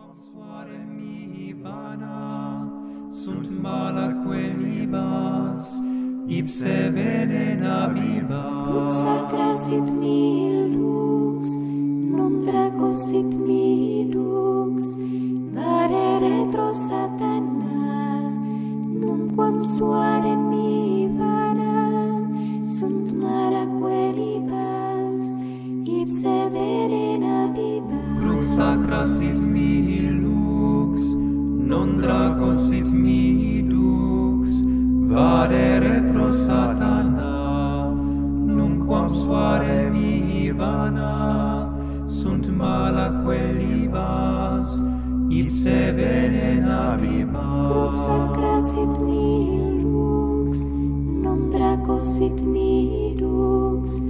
Suare mihi vana, sunt malaque libas, ipse venena bibas. Crux sacra sit mihi lux, non draco sit mihi lux, vare retro satana, numquam suare mihi vana, sunt malaque libas, ipse venena bibas. Crux sacra sit mihi lux, non draco sit mihi lux, vade retro satana, numquam suare mihi vana, sunt malaque libas, ipse venena bibas. Crux sacra sit mihi lux, non draco sit mihi lux,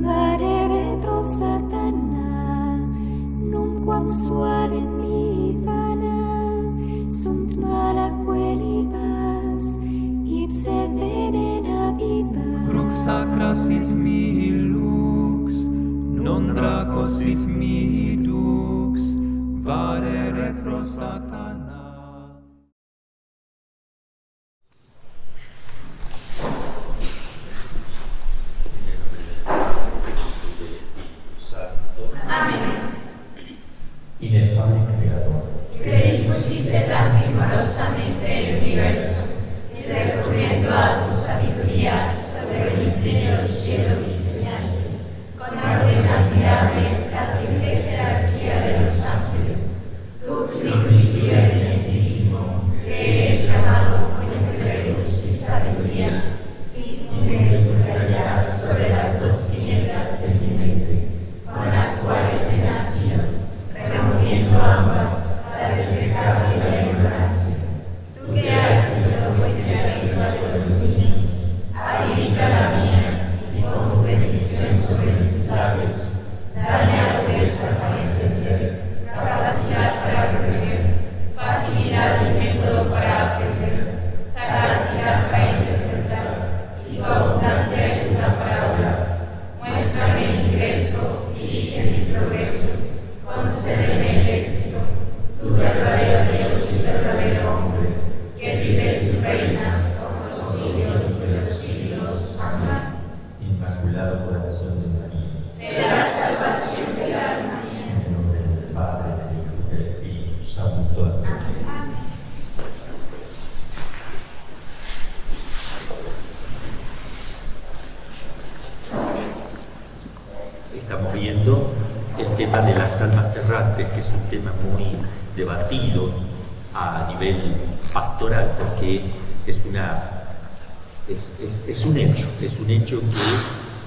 vade retro satana, numquam suade mihi vana, sunt malaque libas, ipse venena bibas. Crux sacra sit mihi lux, non draco sit mihi lux, vade retro satana. Inefable Creador, que dispusiste tan primorosamente el universo, y recurriendo a tu sabiduría sobre el imperio cielo diseñaste, con orden admirable la triple jerarquía de los ángeles, tú, principio eminentísimo, que eres llamado fuente de luz y sabiduría, y de tu realidad sobre las dos tinieblas de mi mente, con las cuales he nacido, removiendo ambas, la del pecado y la ignorancia. Tú que haces el puente de la lengua de los niños, habilita la mía y pon tu bendición sobre mis labios. Dame agudeza para entender, capacidad para creer, facilidad y método para aprender, sagacidad para interpretar y tu abundante ayuda para hablar. Muéstrame el ingreso, dirige mi progreso. Concédeme el éxito, tu verdadero Dios y verdadero hombre, que vives y reinas por los siglos de los siglos. Amén. Inmaculado Corazón de María, Sea la salvación del alma mía. en el nombre del Padre, del Hijo y del Espíritu Santo. Amén. Estamos viendo el tema de las almas errantes, que es un tema muy debatido a nivel pastoral, porque es un hecho que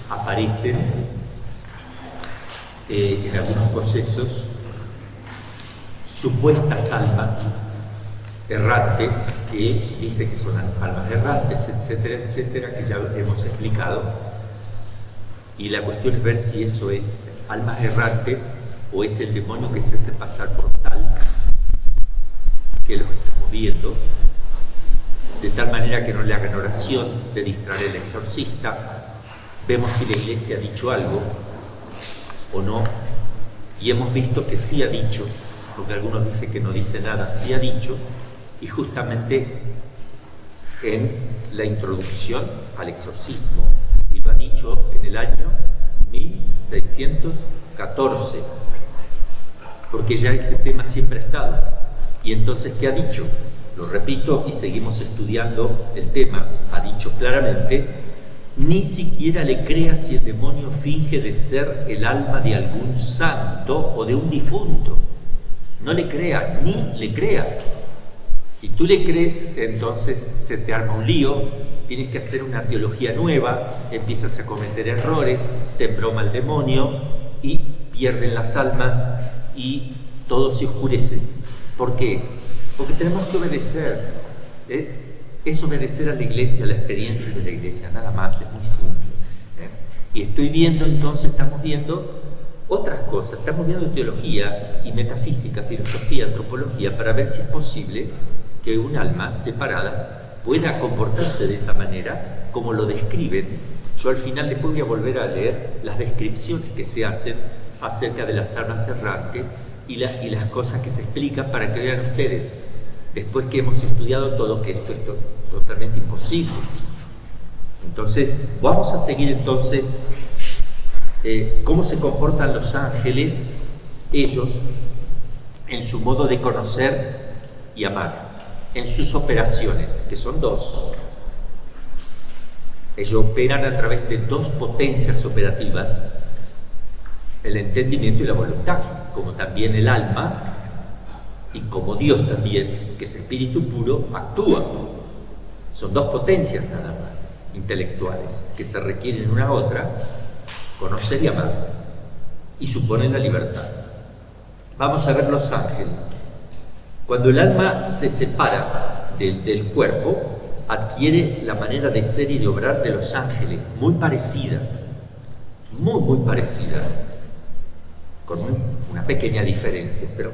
aparecen en algunos procesos supuestas almas errantes, que dice que son almas errantes, etcétera, etcétera, que ya hemos explicado, y la cuestión es ver si eso es almas errantes o es el demonio que se hace pasar por tal, que lo estamos viendo, de tal manera que no le hagan oración, de distraer al exorcista. Vemos si la iglesia ha dicho algo o no, y hemos visto que sí ha dicho, porque algunos dicen que no dice nada, sí ha dicho, y justamente en la introducción al exorcismo, y lo ha dicho en el año 1614, porque ya ese tema siempre ha estado. Y entonces, ¿qué ha dicho? Lo repito y seguimos estudiando el tema. Ha dicho claramente: ni siquiera le creas si el demonio finge de ser el alma de algún santo o de un difunto. No le crea, ni le crea. Si tú le crees, entonces se te arma un lío, tienes que hacer una teología nueva, empiezas a cometer errores, te embroma el demonio y pierden las almas y todo se oscurece. ¿Por qué? Porque tenemos que obedecer. Es obedecer a la iglesia, a la experiencia de la iglesia, nada más, es muy simple. Y estoy viendo, entonces estamos viendo otras cosas, estamos viendo teología y metafísica, filosofía, antropología, para ver si es posible que un alma separada pueda comportarse de esa manera, como lo describen. Yo al final después voy a volver a leer las descripciones que se hacen acerca de las almas errantes y las cosas que se explican para que vean ustedes, después que hemos estudiado todo, que esto es totalmente imposible. Entonces, vamos a seguir entonces cómo se comportan los ángeles, ellos, en su modo de conocer y amar, en sus operaciones, que son dos. Ellos operan a través de dos potencias operativas, el entendimiento y la voluntad, como también el alma y como Dios también, que es espíritu puro, actúa. Son dos potencias nada más, intelectuales, que se requieren una a otra, conocer y amar, y suponen la libertad. Vamos a ver los ángeles. Cuando el alma se separa del cuerpo, adquiere la manera de ser y de obrar de los ángeles, muy parecida, muy parecida, con una pequeña diferencia, pero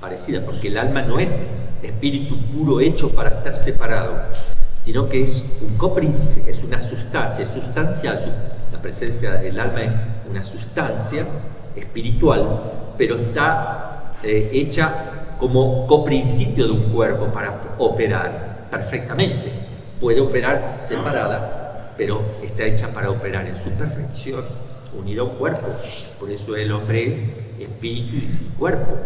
parecida, porque el alma no es espíritu puro hecho para estar separado, sino que es un coprincipio, es una sustancia, es sustancial. La presencia del alma es una sustancia espiritual, pero está hecha como coprincipio de un cuerpo para operar perfectamente. Puede operar separada, pero está hecha para operar en su perfección, unida a un cuerpo. Por eso el hombre es espíritu y cuerpo.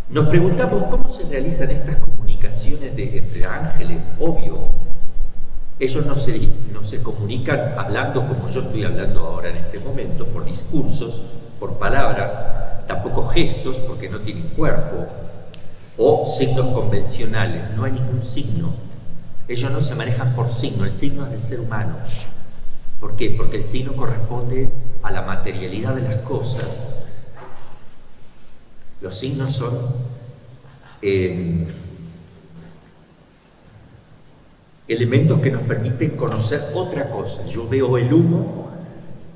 Nos preguntamos cómo se realizan estas comunicaciones entre ángeles. Obvio, ellos no se comunican hablando como yo estoy hablando ahora en este momento, por discursos, por palabras, tampoco gestos, porque no tienen cuerpo, o signos convencionales. No hay ningún signo. Ellos no se manejan por signo, el signo es del ser humano. ¿Por qué? Porque el signo corresponde a la materialidad de las cosas. Los signos son elementos que nos permiten conocer otra cosa. Yo veo el humo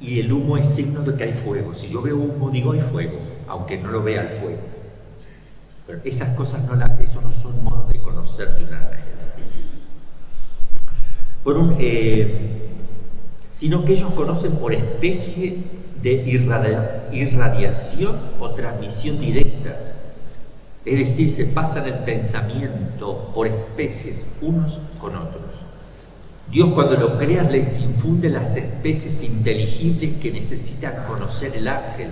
y el humo es signo de que hay fuego. Si yo veo humo, digo hay fuego, aunque no lo vea el fuego. Pero esas cosas esos no son modos de conocer de un ángel. Sino que ellos conocen por especie de irradiación o transmisión directa. Es decir, se pasan el pensamiento por especies unos con otros. Dios, cuando lo crea, les infunde las especies inteligibles que necesitan conocer el ángel.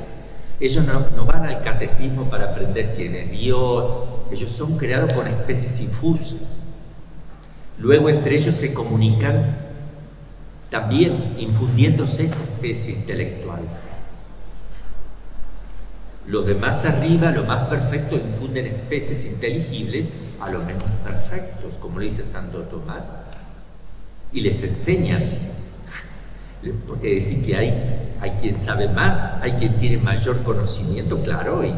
Ellos no van al catecismo para aprender quién es Dios. Ellos son creados con especies infusas. Luego entre ellos se comunican también infundiéndose esa especie intelectual. Los de más arriba, lo más perfecto, infunden especies inteligibles a los menos perfectos, como le dice Santo Tomás, y les enseñan. Es decir, que hay quien sabe más, hay quien tiene mayor conocimiento, claro, y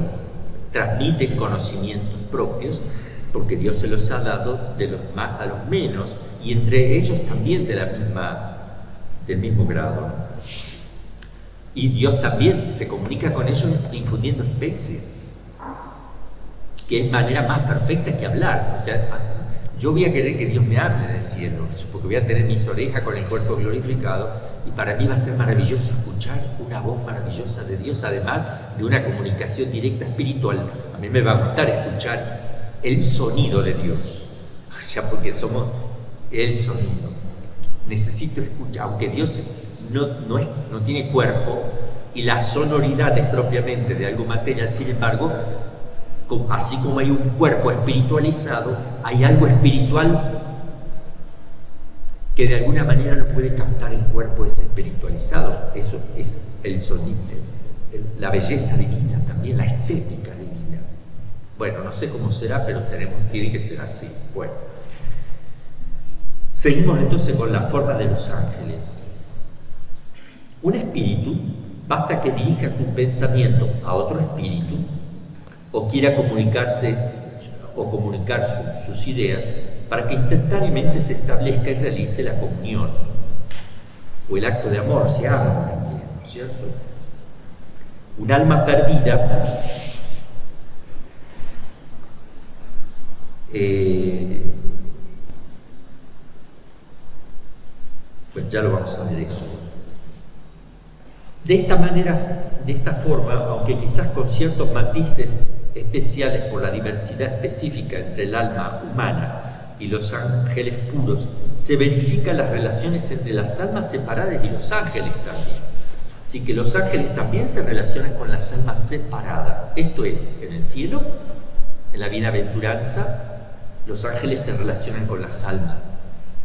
transmiten conocimientos propios, porque Dios se los ha dado de los más a los menos, y entre ellos también del mismo grado. Y Dios también se comunica con ellos infundiendo especies, que es manera más perfecta que hablar. O sea, yo voy a querer que Dios me hable en el cielo, porque voy a tener mis orejas con el cuerpo glorificado, y para mí va a ser maravilloso escuchar una voz maravillosa de Dios, además de una comunicación directa espiritual. A mí me va a gustar escuchar el sonido de Dios, o sea, porque somos el sonido. Necesito escuchar, aunque Dios no tiene cuerpo y la sonoridad es propiamente de algo material, sin embargo, así como hay un cuerpo espiritualizado, hay algo espiritual que de alguna manera lo puede captar el cuerpo ese espiritualizado. Eso es el sonido, la belleza divina, también la estética divina. Bueno, no sé cómo será, pero tiene que ser así. Bueno, seguimos entonces con la forma de los ángeles. Un espíritu, basta que dirija su pensamiento a otro espíritu, o quiera comunicarse o comunicar sus ideas, para que instantáneamente se establezca y realice la comunión, o el acto de amor. Se aman también, ¿no es cierto? Un alma perdida pues ya lo vamos a ver eso. De esta manera, de esta forma, aunque quizás con ciertos matices especiales por la diversidad específica entre el alma humana y los ángeles puros, se verifican las relaciones entre las almas separadas y los ángeles también. Así que los ángeles también se relacionan con las almas separadas. Esto es, en el cielo, en la bienaventuranza, los ángeles se relacionan con las almas,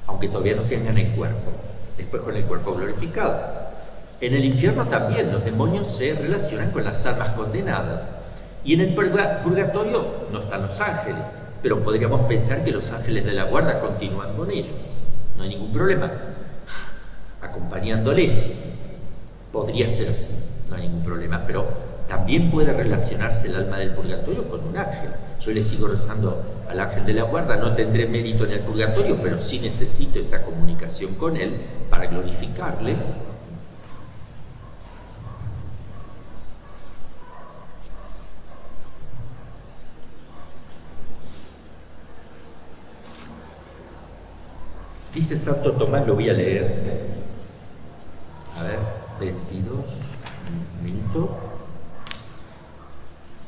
aunque todavía no tengan el cuerpo, después con el cuerpo glorificado. En el infierno también los demonios se relacionan con las almas condenadas. Y en el purgatorio no están los ángeles, pero podríamos pensar que los ángeles de la guarda continúan con ellos. No hay ningún problema, acompañándoles. Podría ser así, no hay ningún problema, pero también puede relacionarse el alma del purgatorio con un ángel. Yo le sigo rezando al ángel de la guarda, no tendré mérito en el purgatorio, pero sí necesito esa comunicación con él para glorificarle. Dice Santo Tomás, lo voy a leer. A ver, 22, un minuto.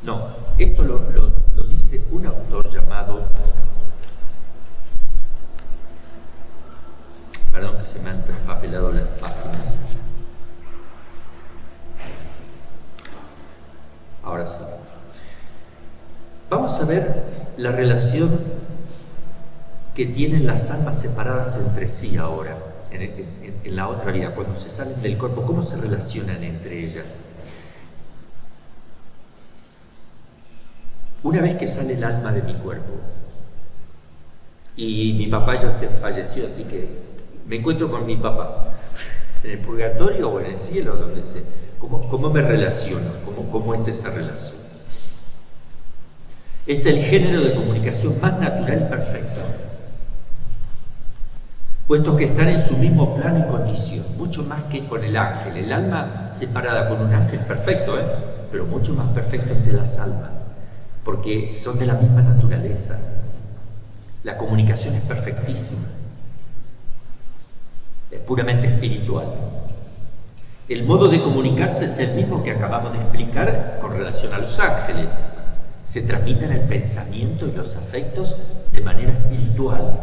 No, esto lo dice un autor llamado... Perdón que se me han traspapelado las páginas. Ahora sí. Vamos a ver la relación que tienen las almas separadas entre sí ahora, en la otra vida, cuando se salen del cuerpo, ¿cómo se relacionan entre ellas? Una vez que sale el alma de mi cuerpo, y mi papá ya se falleció, así que me encuentro con mi papá, en el purgatorio o en el cielo, donde sea, ¿cómo me relaciono? ¿Cómo es esa relación? Es el género de comunicación más natural y perfecto, puesto que están en su mismo plano y condición, mucho más que con el ángel. El alma separada con un ángel, perfecto, pero mucho más perfecto entre las almas, porque son de la misma naturaleza. La comunicación es perfectísima, es puramente espiritual. El modo de comunicarse es el mismo que acabamos de explicar con relación a los ángeles. Se transmiten el pensamiento y los afectos de manera espiritual.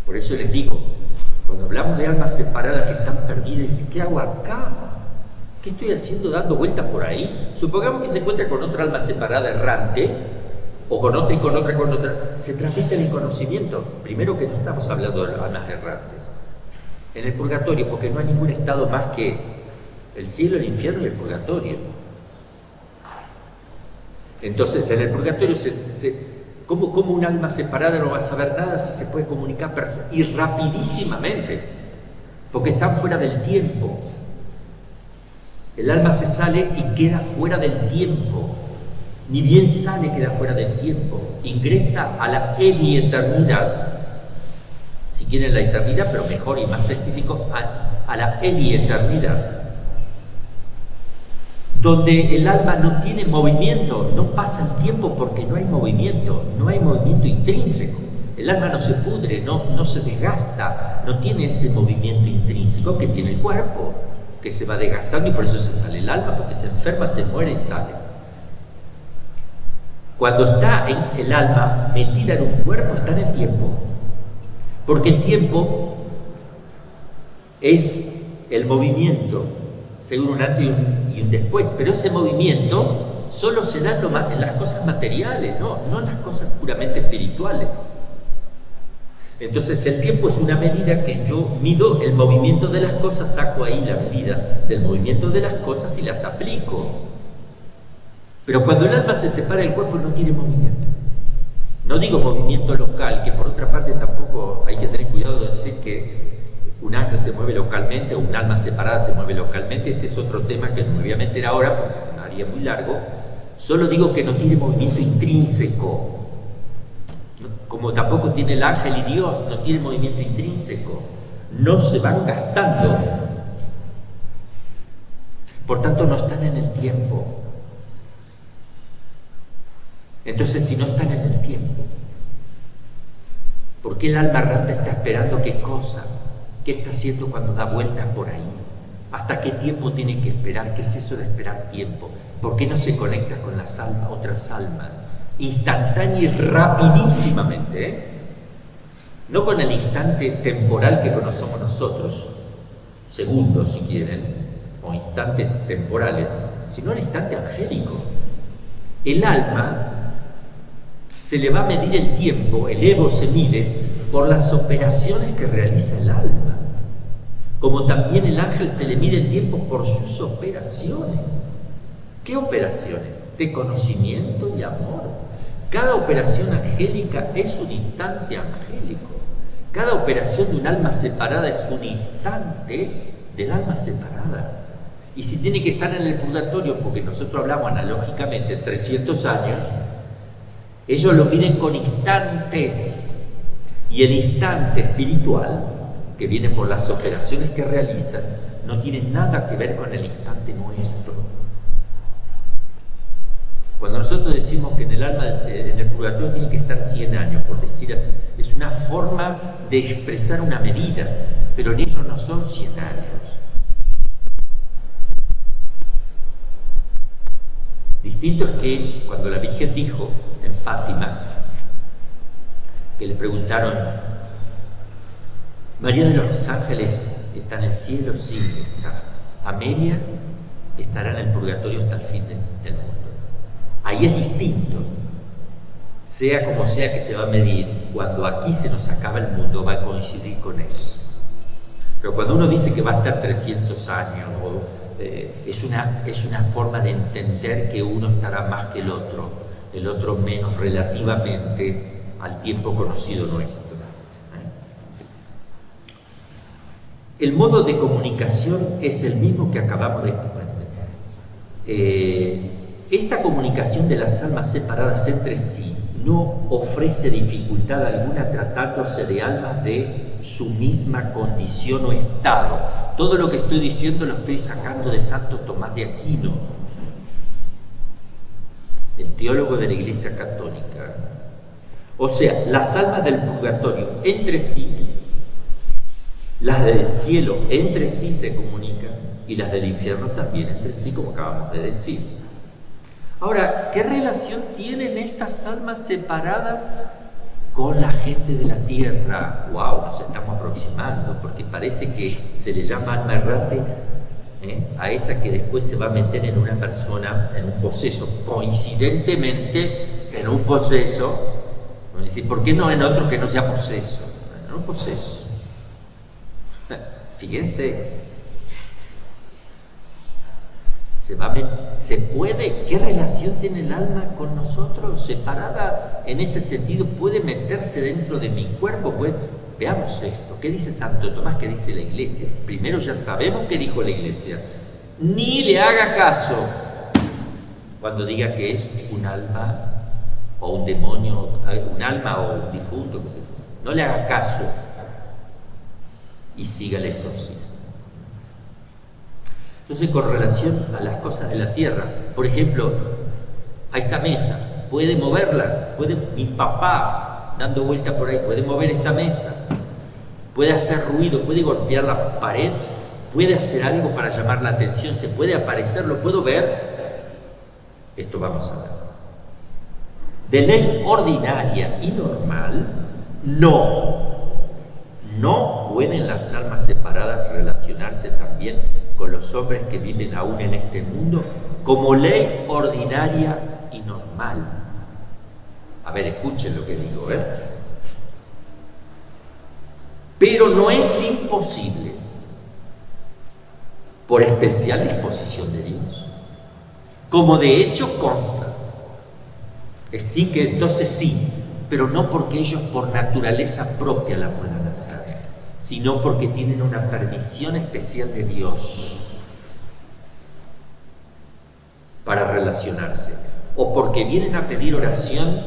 Por eso les digo, cuando hablamos de almas separadas que están perdidas, dicen, ¿qué hago acá? ¿Qué estoy haciendo dando vueltas por ahí? Supongamos que se encuentra con otra alma separada errante, o con otra y con otra, se transmite el conocimiento. Primero que no estamos hablando de almas errantes. En el purgatorio, porque no hay ningún estado más que el cielo, el infierno y el purgatorio. Entonces, en el purgatorio ¿Cómo un alma separada no va a saber nada si se puede comunicar y rapidísimamente? Porque están fuera del tiempo. El alma se sale y queda fuera del tiempo. Ni bien sale, queda fuera del tiempo. Ingresa a la eternidad. Si quieren la eternidad, pero mejor y más específico, a la eternidad. Donde el alma no tiene movimiento, no pasa el tiempo porque no hay movimiento intrínseco. El alma no se pudre, no se desgasta, no tiene ese movimiento intrínseco que tiene el cuerpo, que se va desgastando y por eso se sale el alma, porque se enferma, se muere y sale. Cuando está el alma metida en un cuerpo, está en el tiempo, porque el tiempo es el movimiento, según un antes y un después, pero ese movimiento solo se da en las cosas materiales, no en las cosas puramente espirituales. Entonces el tiempo es una medida que yo mido el movimiento de las cosas, saco ahí la medida del movimiento de las cosas y las aplico. Pero cuando el alma se separa del cuerpo no tiene movimiento. No digo movimiento local, que por otra parte tampoco hay que tener cuidado de decir que un ángel se mueve localmente o un alma separada se mueve localmente. Este es otro tema que no me voy a meter ahora porque se me haría muy largo. Solo digo que no tiene movimiento intrínseco. Como tampoco tiene el ángel y Dios, no tiene movimiento intrínseco. No se van gastando. Por tanto, no están en el tiempo. Entonces, si no están en el tiempo, ¿por qué el alma errante está esperando qué cosa? ¿Qué está haciendo cuando da vueltas por ahí? ¿Hasta qué tiempo tiene que esperar? ¿Qué es eso de esperar tiempo? ¿Por qué no se conecta con las almas, otras almas? Instantánea y rapidísimamente, ¿eh? No con el instante temporal que conocemos nosotros, segundos si quieren, o instantes temporales, sino el instante angélico. El alma se le va a medir el tiempo, el ego se mide por las operaciones que realiza el alma, como también el ángel se le mide el tiempo por sus operaciones. ¿Qué operaciones? De conocimiento y amor. Cada operación angélica es un instante angélico. Cada operación de un alma separada es un instante del alma separada. Y si tiene que estar en el purgatorio, porque nosotros hablamos analógicamente 300 años, ellos lo miden con instantes. Y el instante espiritual, que viene por las operaciones que realizan, no tiene nada que ver con el instante nuestro. Cuando nosotros decimos que en el purgatorio tiene que estar 100 años, por decir así, es una forma de expresar una medida, pero en ellos no son 100 años. Distinto es que cuando la Virgen dijo en Fátima, que le preguntaron, ¿María de los Ángeles está en el cielo? Sí, está. Amelia estará en el purgatorio hasta el fin del mundo. Ahí es distinto. Sea como sea que se va a medir, cuando aquí se nos acaba el mundo va a coincidir con eso. Pero cuando uno dice que va a estar 300 años, es una forma de entender que uno estará más que el otro menos relativamente al tiempo conocido nuestro. El modo de comunicación es el mismo que acabamos de explicar. Esta comunicación de las almas separadas entre sí no ofrece dificultad alguna tratándose de almas de su misma condición o estado. Todo lo que estoy diciendo lo estoy sacando de Santo Tomás de Aquino, el teólogo de la Iglesia Católica. O sea, las almas del purgatorio entre sí, las del cielo entre sí se comunican y las del infierno también entre sí, como acabamos de decir. Ahora, ¿qué relación tienen estas almas separadas con la gente de la tierra? ¡Wow! Nos estamos aproximando, porque parece que se le llama alma errante a esa que después se va a meter en una persona, en un poseso, coincidentemente en un poseso. ¿Por qué no en otro que no sea poseso? En un poseso. Fíjense, ¿se puede? ¿Qué relación tiene el alma con nosotros? Separada en ese sentido, ¿puede meterse dentro de mi cuerpo? Veamos esto. ¿Qué dice Santo Tomás? ¿Qué dice la Iglesia? Primero ya sabemos qué dijo la Iglesia. Ni le haga caso cuando diga que es un alma o un demonio, un alma o un difunto. No le haga caso y siga el exorcismo. Entonces, con relación a las cosas de la tierra, por ejemplo, a esta mesa, ¿puede moverla? Mi papá, dando vuelta por ahí, ¿puede mover esta mesa? ¿Puede hacer ruido? ¿Puede golpear la pared? ¿Puede hacer algo para llamar la atención? ¿Se puede aparecer? ¿Lo puedo ver? Esto vamos a ver. De ley ordinaria y normal, no pueden las almas separadas relacionarse también con los hombres que viven aún en este mundo como ley ordinaria y normal. A ver, escuchen lo que digo, Pero no es imposible, por especial disposición de Dios, como de hecho consta. Es sí que entonces sí, pero no porque ellos por naturaleza propia la puedan hacer, sino porque tienen una permisión especial de Dios para relacionarse, o porque vienen a pedir oración.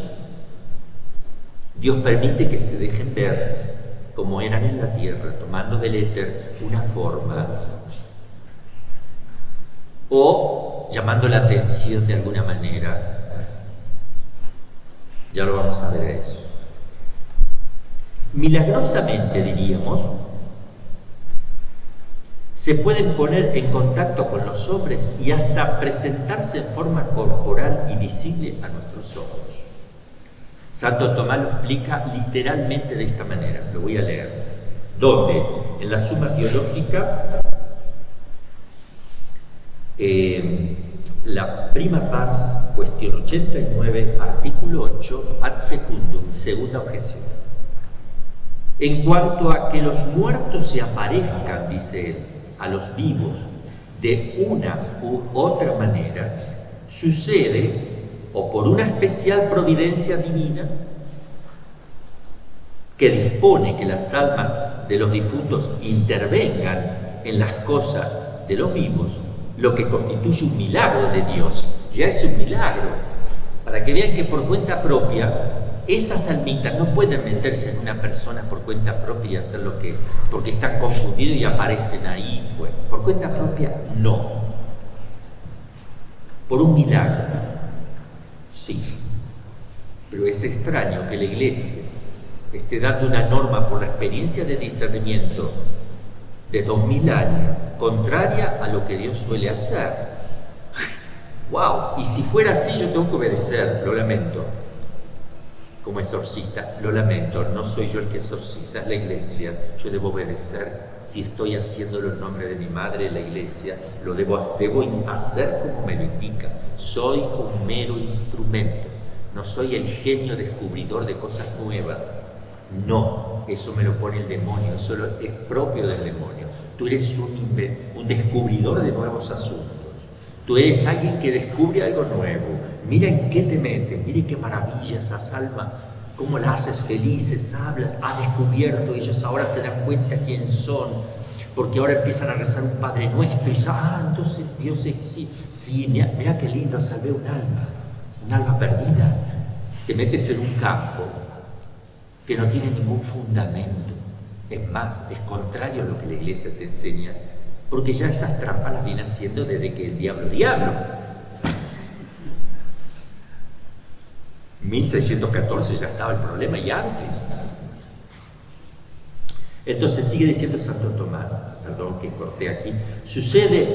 Dios permite que se dejen ver como eran en la tierra, tomando del éter una forma, o llamando la atención de alguna manera. Ya lo vamos a ver eso. Milagrosamente, diríamos, se pueden poner en contacto con los hombres y hasta presentarse en forma corporal y visible a nuestros ojos. Santo Tomás lo explica literalmente de esta manera, lo voy a leer, donde en la Summa Theologica, la prima pars, cuestión 89, artículo 8, ad secundum, segunda objeción. En cuanto a que los muertos se aparezcan, dice él, a los vivos de una u otra manera, sucede o por una especial providencia divina que dispone que las almas de los difuntos intervengan en las cosas de los vivos, lo que constituye un milagro de Dios. Ya es un milagro, para que vean que por cuenta propia esas almitas no pueden meterse en una persona por cuenta propia y hacer lo que, porque están confundidos y aparecen ahí. Bueno, por cuenta propia no, por un milagro sí. Pero es extraño que la Iglesia esté dando una norma por la experiencia de discernimiento de 2000 años, contraria a lo que Dios suele hacer. ¡Wow! Y si fuera así, yo tengo que obedecer, lo lamento. Como exorcista, lo lamento, no soy yo el que exorciza, es la Iglesia. Yo debo obedecer. Si estoy haciéndolo en nombre de mi madre, la Iglesia, lo debo hacer como me lo indica. Soy un mero instrumento, no soy el genio descubridor de cosas nuevas. No, eso me lo pone el demonio, eso es propio del demonio. Tú eres un descubridor de nuevos asuntos. Tú eres alguien que descubre algo nuevo. Mira en qué te metes, mira qué maravilla esa alma, cómo la haces felices, hablas, ha descubierto, ellos ahora se dan cuenta quién son, porque ahora empiezan a rezar un Padre Nuestro y dicen, entonces Dios es, sí, mira qué lindo, salvé un alma perdida. Te metes en un campo que no tiene ningún fundamento, es más, es contrario a lo que la Iglesia te enseña, porque ya esas trampas las viene haciendo desde que el diablo. 1614 ya estaba el problema y antes. Entonces sigue diciendo Santo Tomás, perdón que corté aquí, sucede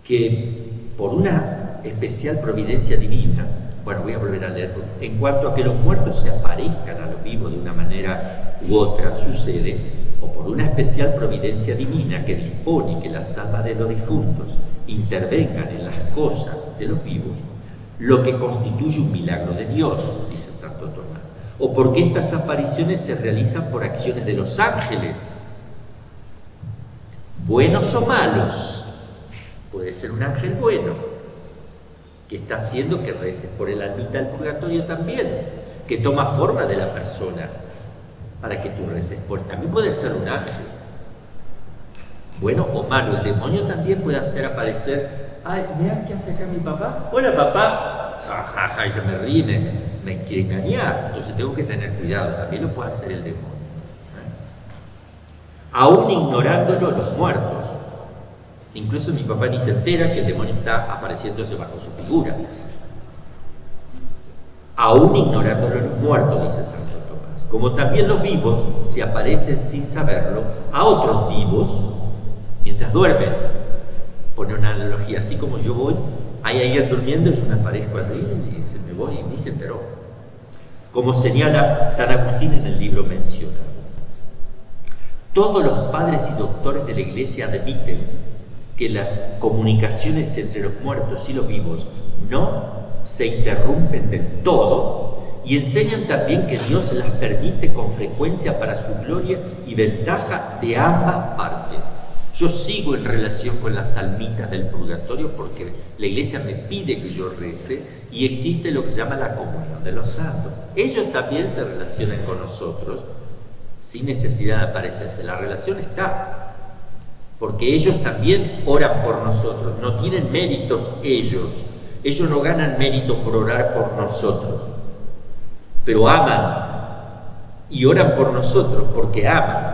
que por una especial providencia divina, bueno, voy a volver a leer, en cuanto a que los muertos se aparezcan a los vivos de una manera u otra, sucede, o por una especial providencia divina que dispone que las almas de los difuntos intervengan en las cosas de los vivos, lo que constituye un milagro de Dios, dice Santo Tomás, o porque estas apariciones se realizan por acciones de los ángeles, buenos o malos. Puede ser un ángel bueno, que está haciendo que reces por el almita del purgatorio también, que toma forma de la persona para que tú reces por. También puede ser un ángel, bueno o malo. El demonio también puede hacer aparecer, mira qué hace acá mi papá, hola papá, jajaja, y se me ríe, me quiere engañar. Entonces tengo que tener cuidado, también lo puede hacer el demonio, aún ignorándolo los muertos. Incluso mi papá ni se entera que el demonio está apareciéndose bajo su figura. Aún ignorándolo los muertos, dice Santo Tomás. Como también los vivos se aparecen sin saberlo a otros vivos mientras duermen. Pone una analogía, así como yo voy, hay alguien durmiendo, yo me aparezco así y se me voy y ni se enteró. Como señala San Agustín en el libro mencionado. Todos los padres y doctores de la Iglesia admiten que las comunicaciones entre los muertos y los vivos no se interrumpen del todo y enseñan también que Dios las permite con frecuencia para su gloria y ventaja de ambas partes. Yo sigo en relación con las almitas del purgatorio porque la Iglesia me pide que yo rece y existe lo que se llama la comunión de los santos. Ellos también se relacionan con nosotros sin necesidad de aparecerse. La relación está. Porque ellos también oran por nosotros, no tienen méritos ellos no ganan mérito por orar por nosotros, pero aman y oran por nosotros porque aman,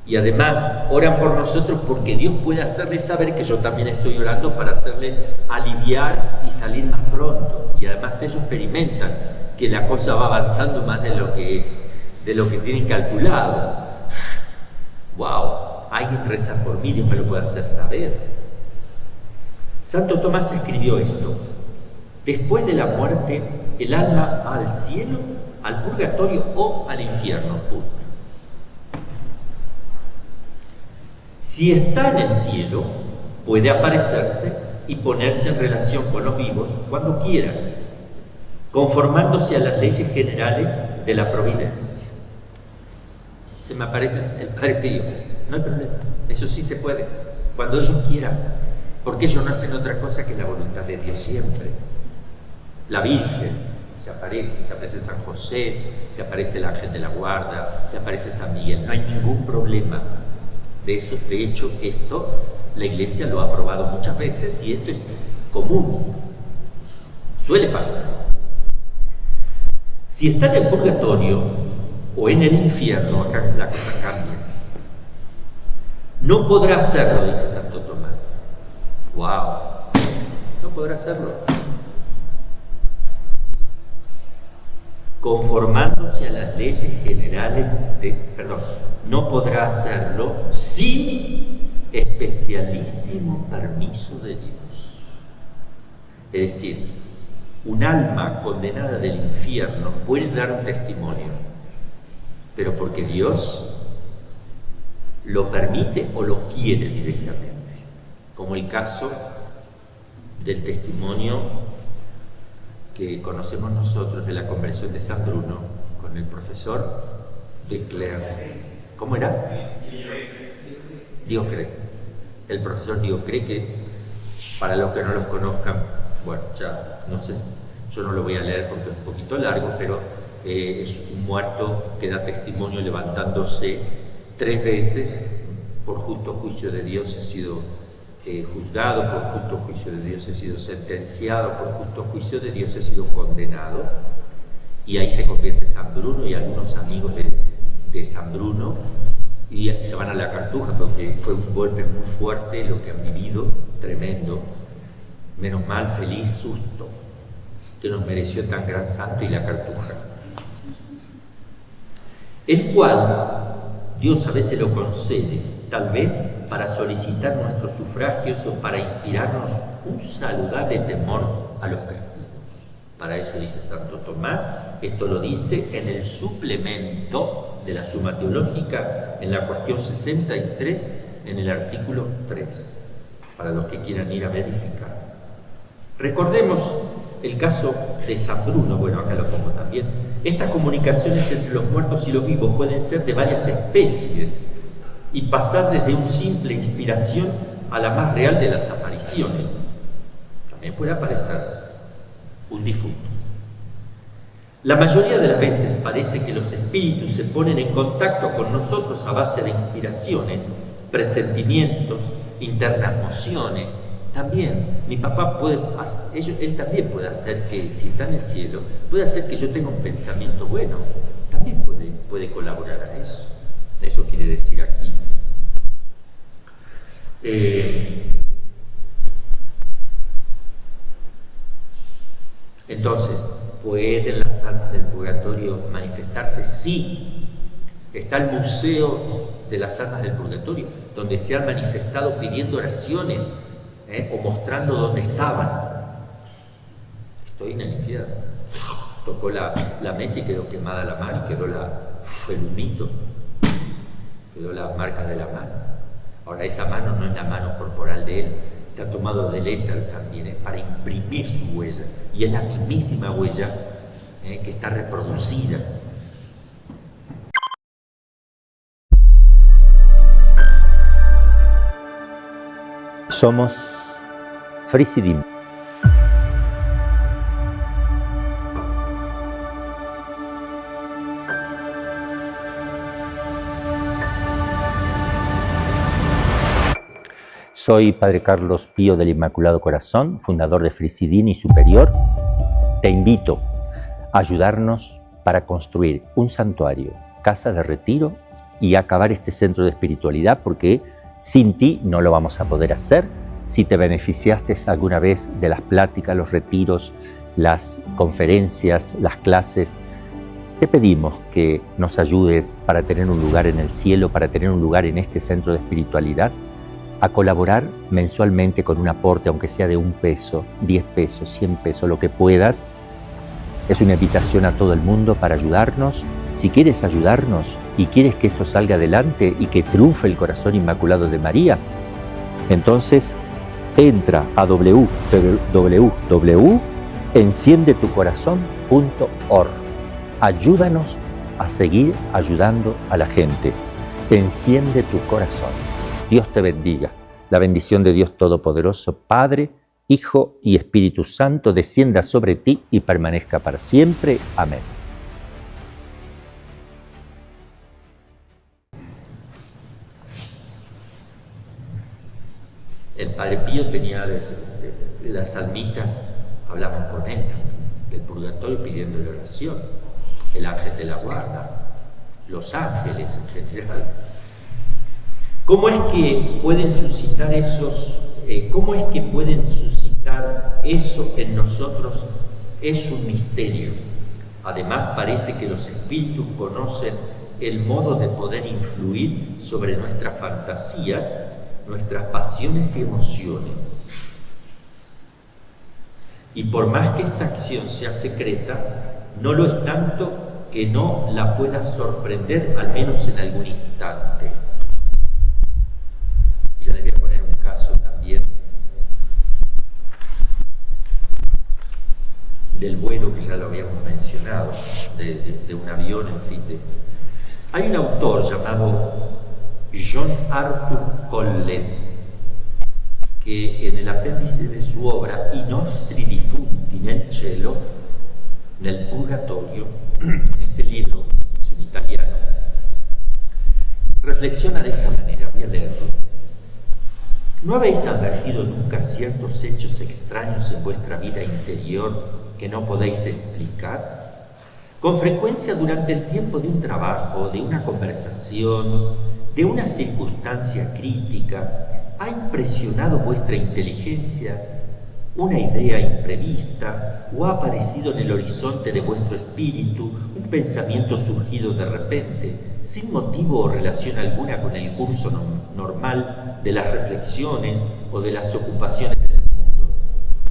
y además oran por nosotros porque Dios puede hacerles saber que yo también estoy orando para hacerle aliviar y salir más pronto, y además ellos experimentan que la cosa va avanzando más de lo que tienen calculado. ¡Wow! alguien reza por mí, Dios me lo puede hacer saber. Santo Tomás escribió esto: después de la muerte, el alma va al cielo, al purgatorio o al infierno. Punto. Si está en el cielo, puede aparecerse y ponerse en relación con los vivos cuando quiera, conformándose a las leyes generales de la providencia. Se me aparece el Padre Pío, no hay problema, eso sí se puede, cuando ellos quieran, porque ellos no hacen otra cosa que la voluntad de Dios siempre. La Virgen se aparece San José, se aparece el ángel de la guarda, se aparece San Miguel, no hay ningún problema. De hecho, esto la Iglesia lo ha aprobado muchas veces y esto es común, suele pasar. Si está en el purgatorio o en el infierno, acá la cosa cambia. No podrá hacerlo, dice Santo Tomás. ¡Wow! No podrá hacerlo. Conformándose a las leyes generales no podrá hacerlo sin especialísimo permiso de Dios. Es decir, un alma condenada del infierno puede dar un testimonio, pero porque Dios lo permite o lo quiere directamente, como el caso del testimonio que conocemos nosotros de la conversión de San Bruno con el profesor de Clare. ¿Cómo era? Diocre. El profesor Diocre, que para los que no los conozcan, bueno, ya no sé, yo no lo voy a leer porque es un poquito largo, pero es un muerto que da testimonio levantándose 3 veces: por justo juicio de Dios he sido juzgado, por justo juicio de Dios he sido sentenciado, por justo juicio de Dios he sido condenado. Y ahí se convierte San Bruno y algunos amigos de San Bruno, y se van a la Cartuja porque fue un golpe muy fuerte lo que han vivido, tremendo. Menos mal, feliz susto que nos mereció tan gran santo y la Cartuja, el cual Dios a veces lo concede, tal vez para solicitar nuestros sufragios o para inspirarnos un saludable temor a los castigos. Para eso dice Santo Tomás, esto lo dice en el suplemento de la Suma Teológica, en la cuestión 63, en el artículo 3, para los que quieran ir a verificar. Recordemos el caso de San Bruno, bueno, acá lo pongo también. Estas comunicaciones entre los muertos y los vivos pueden ser de varias especies y pasar desde una simple inspiración a la más real de las apariciones. También puede aparecerse un difunto. La mayoría de las veces parece que los espíritus se ponen en contacto con nosotros a base de inspiraciones, presentimientos, internas mociones. También, mi papá él también puede hacer que, si está en el cielo, puede hacer que yo tenga un pensamiento bueno. También puede colaborar a eso. Eso quiere decir aquí. Entonces, ¿pueden las almas del purgatorio manifestarse? Sí. Está el Museo de las Almas del Purgatorio, donde se han manifestado pidiendo oraciones, o mostrando dónde estaban. Estoy en el infierno. Tocó la mesa y quedó quemada la mano y quedó el humito, quedó la marca de la mano. Ahora, esa mano no es la mano corporal de él, está tomado del éter también, es para imprimir su huella, y es la mismísima huella que está reproducida. Somos Frisidim. Soy Padre Carlos Pío del Inmaculado Corazón, fundador de Frisidim y Superior. Te invito a ayudarnos para construir un santuario, casa de retiro y acabar este centro de espiritualidad, porque sin ti no lo vamos a poder hacer. Si te beneficiaste alguna vez de las pláticas, los retiros, las conferencias, las clases, te pedimos que nos ayudes para tener un lugar en el cielo, para tener un lugar en este centro de espiritualidad, a colaborar mensualmente con un aporte, aunque sea de 1 peso, 10 pesos, 100 pesos, lo que puedas. Es una invitación a todo el mundo para ayudarnos. Si quieres ayudarnos y quieres que esto salga adelante y que triunfe el corazón inmaculado de María, entonces entra a www.enciendetucorazon.org. Ayúdanos a seguir ayudando a la gente. Enciende tu corazón. Dios te bendiga. La bendición de Dios Todopoderoso, Padre, Hijo y Espíritu Santo, descienda sobre ti y permanezca para siempre. Amén. El Padre Pío tenía las almitas, hablaban con él del purgatorio pidiéndole oración, el ángel de la guarda, los ángeles en general. ¿Cómo es que pueden suscitar eso en nosotros? Es un misterio. Además, parece que los espíritus conocen el modo de poder influir sobre nuestra fantasía, nuestras pasiones y emociones. Y por más que esta acción sea secreta, no lo es tanto que no la pueda sorprender, al menos en algún instante. Ya les voy a poner un caso también del vuelo que ya lo habíamos mencionado, de un avión, en fin. Hay un autor llamado John Arthur Collet, que en el apéndice de su obra I nostri defunti nel cielo, nel purgatorio, en ese libro, es un italiano, reflexiona de esta manera, voy a leerlo. ¿No habéis advertido nunca ciertos hechos extraños en vuestra vida interior que no podéis explicar? Con frecuencia durante el tiempo de un trabajo, de una conversación, de una circunstancia crítica, ¿ha impresionado vuestra inteligencia una idea imprevista o ha aparecido en el horizonte de vuestro espíritu un pensamiento surgido de repente, sin motivo o relación alguna con el curso normal de las reflexiones o de las ocupaciones del mundo?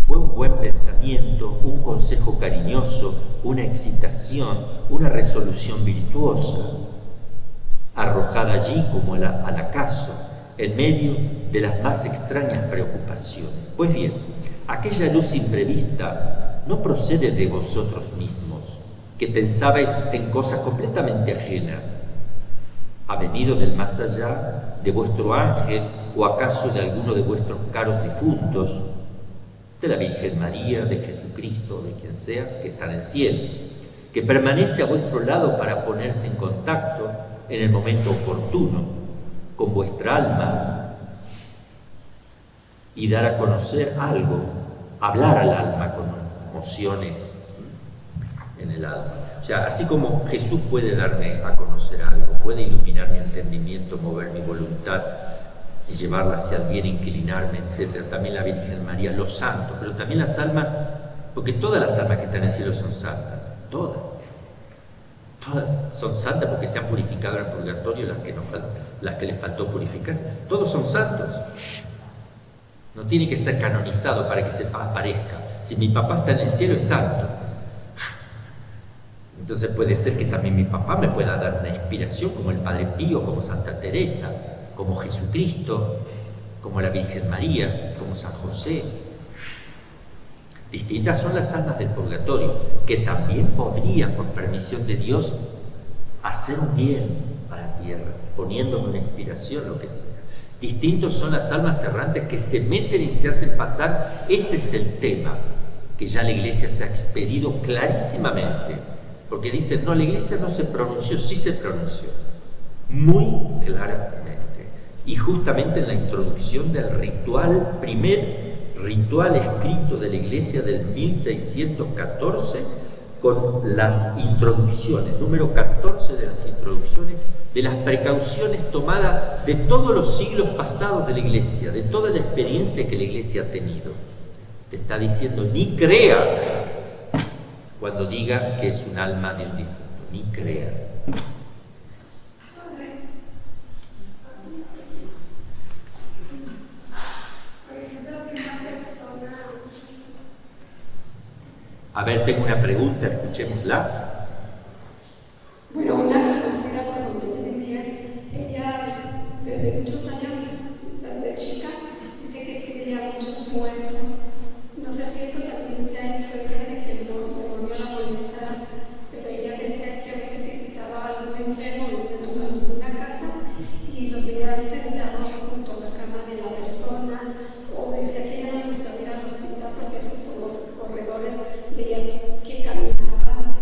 Fue un buen pensamiento, un consejo cariñoso, una excitación, una resolución virtuosa, arrojada allí como al acaso, en medio de las más extrañas preocupaciones. Pues bien, aquella luz imprevista no procede de vosotros mismos, que pensabais en cosas completamente ajenas. ¿Ha venido del más allá, de vuestro ángel, o acaso de alguno de vuestros caros difuntos, de la Virgen María, de Jesucristo, de quien sea, que está en el cielo, que permanece a vuestro lado para ponerse en contacto en el momento oportuno con vuestra alma y dar a conocer algo, hablar al alma con emociones en el alma? O sea, así como Jesús puede darme a conocer algo, puede iluminar mi entendimiento, mover mi voluntad y llevarla hacia el bien, inclinarme, etc. También la Virgen María, los santos, pero también las almas, porque todas las almas que están en el cielo son santas, todas son santas porque se han purificado en el purgatorio, las que les faltó purificarse, todos son santos. No tiene que ser canonizado para que se aparezca. Si mi papá está en el cielo, es santo. Entonces puede ser que también mi papá me pueda dar una inspiración, como el Padre Pío, como Santa Teresa, como Jesucristo, como la Virgen María, como San José. Distintas son las almas del purgatorio, que también podrían, por permisión de Dios, hacer un bien a la tierra, poniéndome una inspiración, lo que sea. Distintos son las almas errantes que se meten y se hacen pasar. Ese es el tema que ya la Iglesia se ha expedido clarísimamente, porque dicen, no, la Iglesia no se pronunció, sí se pronunció, muy claramente. Y justamente en la introducción del primer ritual escrito de la Iglesia del 1614, con las introducciones, número 14 de las introducciones, de las precauciones tomadas de todos los siglos pasados de la Iglesia, de toda la experiencia que la Iglesia ha tenido. Te está diciendo, ni crea cuando diga que es un alma de un difunto, ni creer. A ver, tengo una pregunta, escuchémosla. Bueno, una conocida por donde yo vivía, ella desde muchos años, desde chica, dice que sí veía muchos muertos. No sé si esto también sea influencia de que el demonio la molestara, pero ella decía que a veces visitaba a algún enfermo en alguna casa y los veía sentados junto a la cama de la persona, o decía que ella no le gustaba ir al hospital porque a veces por los corredores veía que caminaban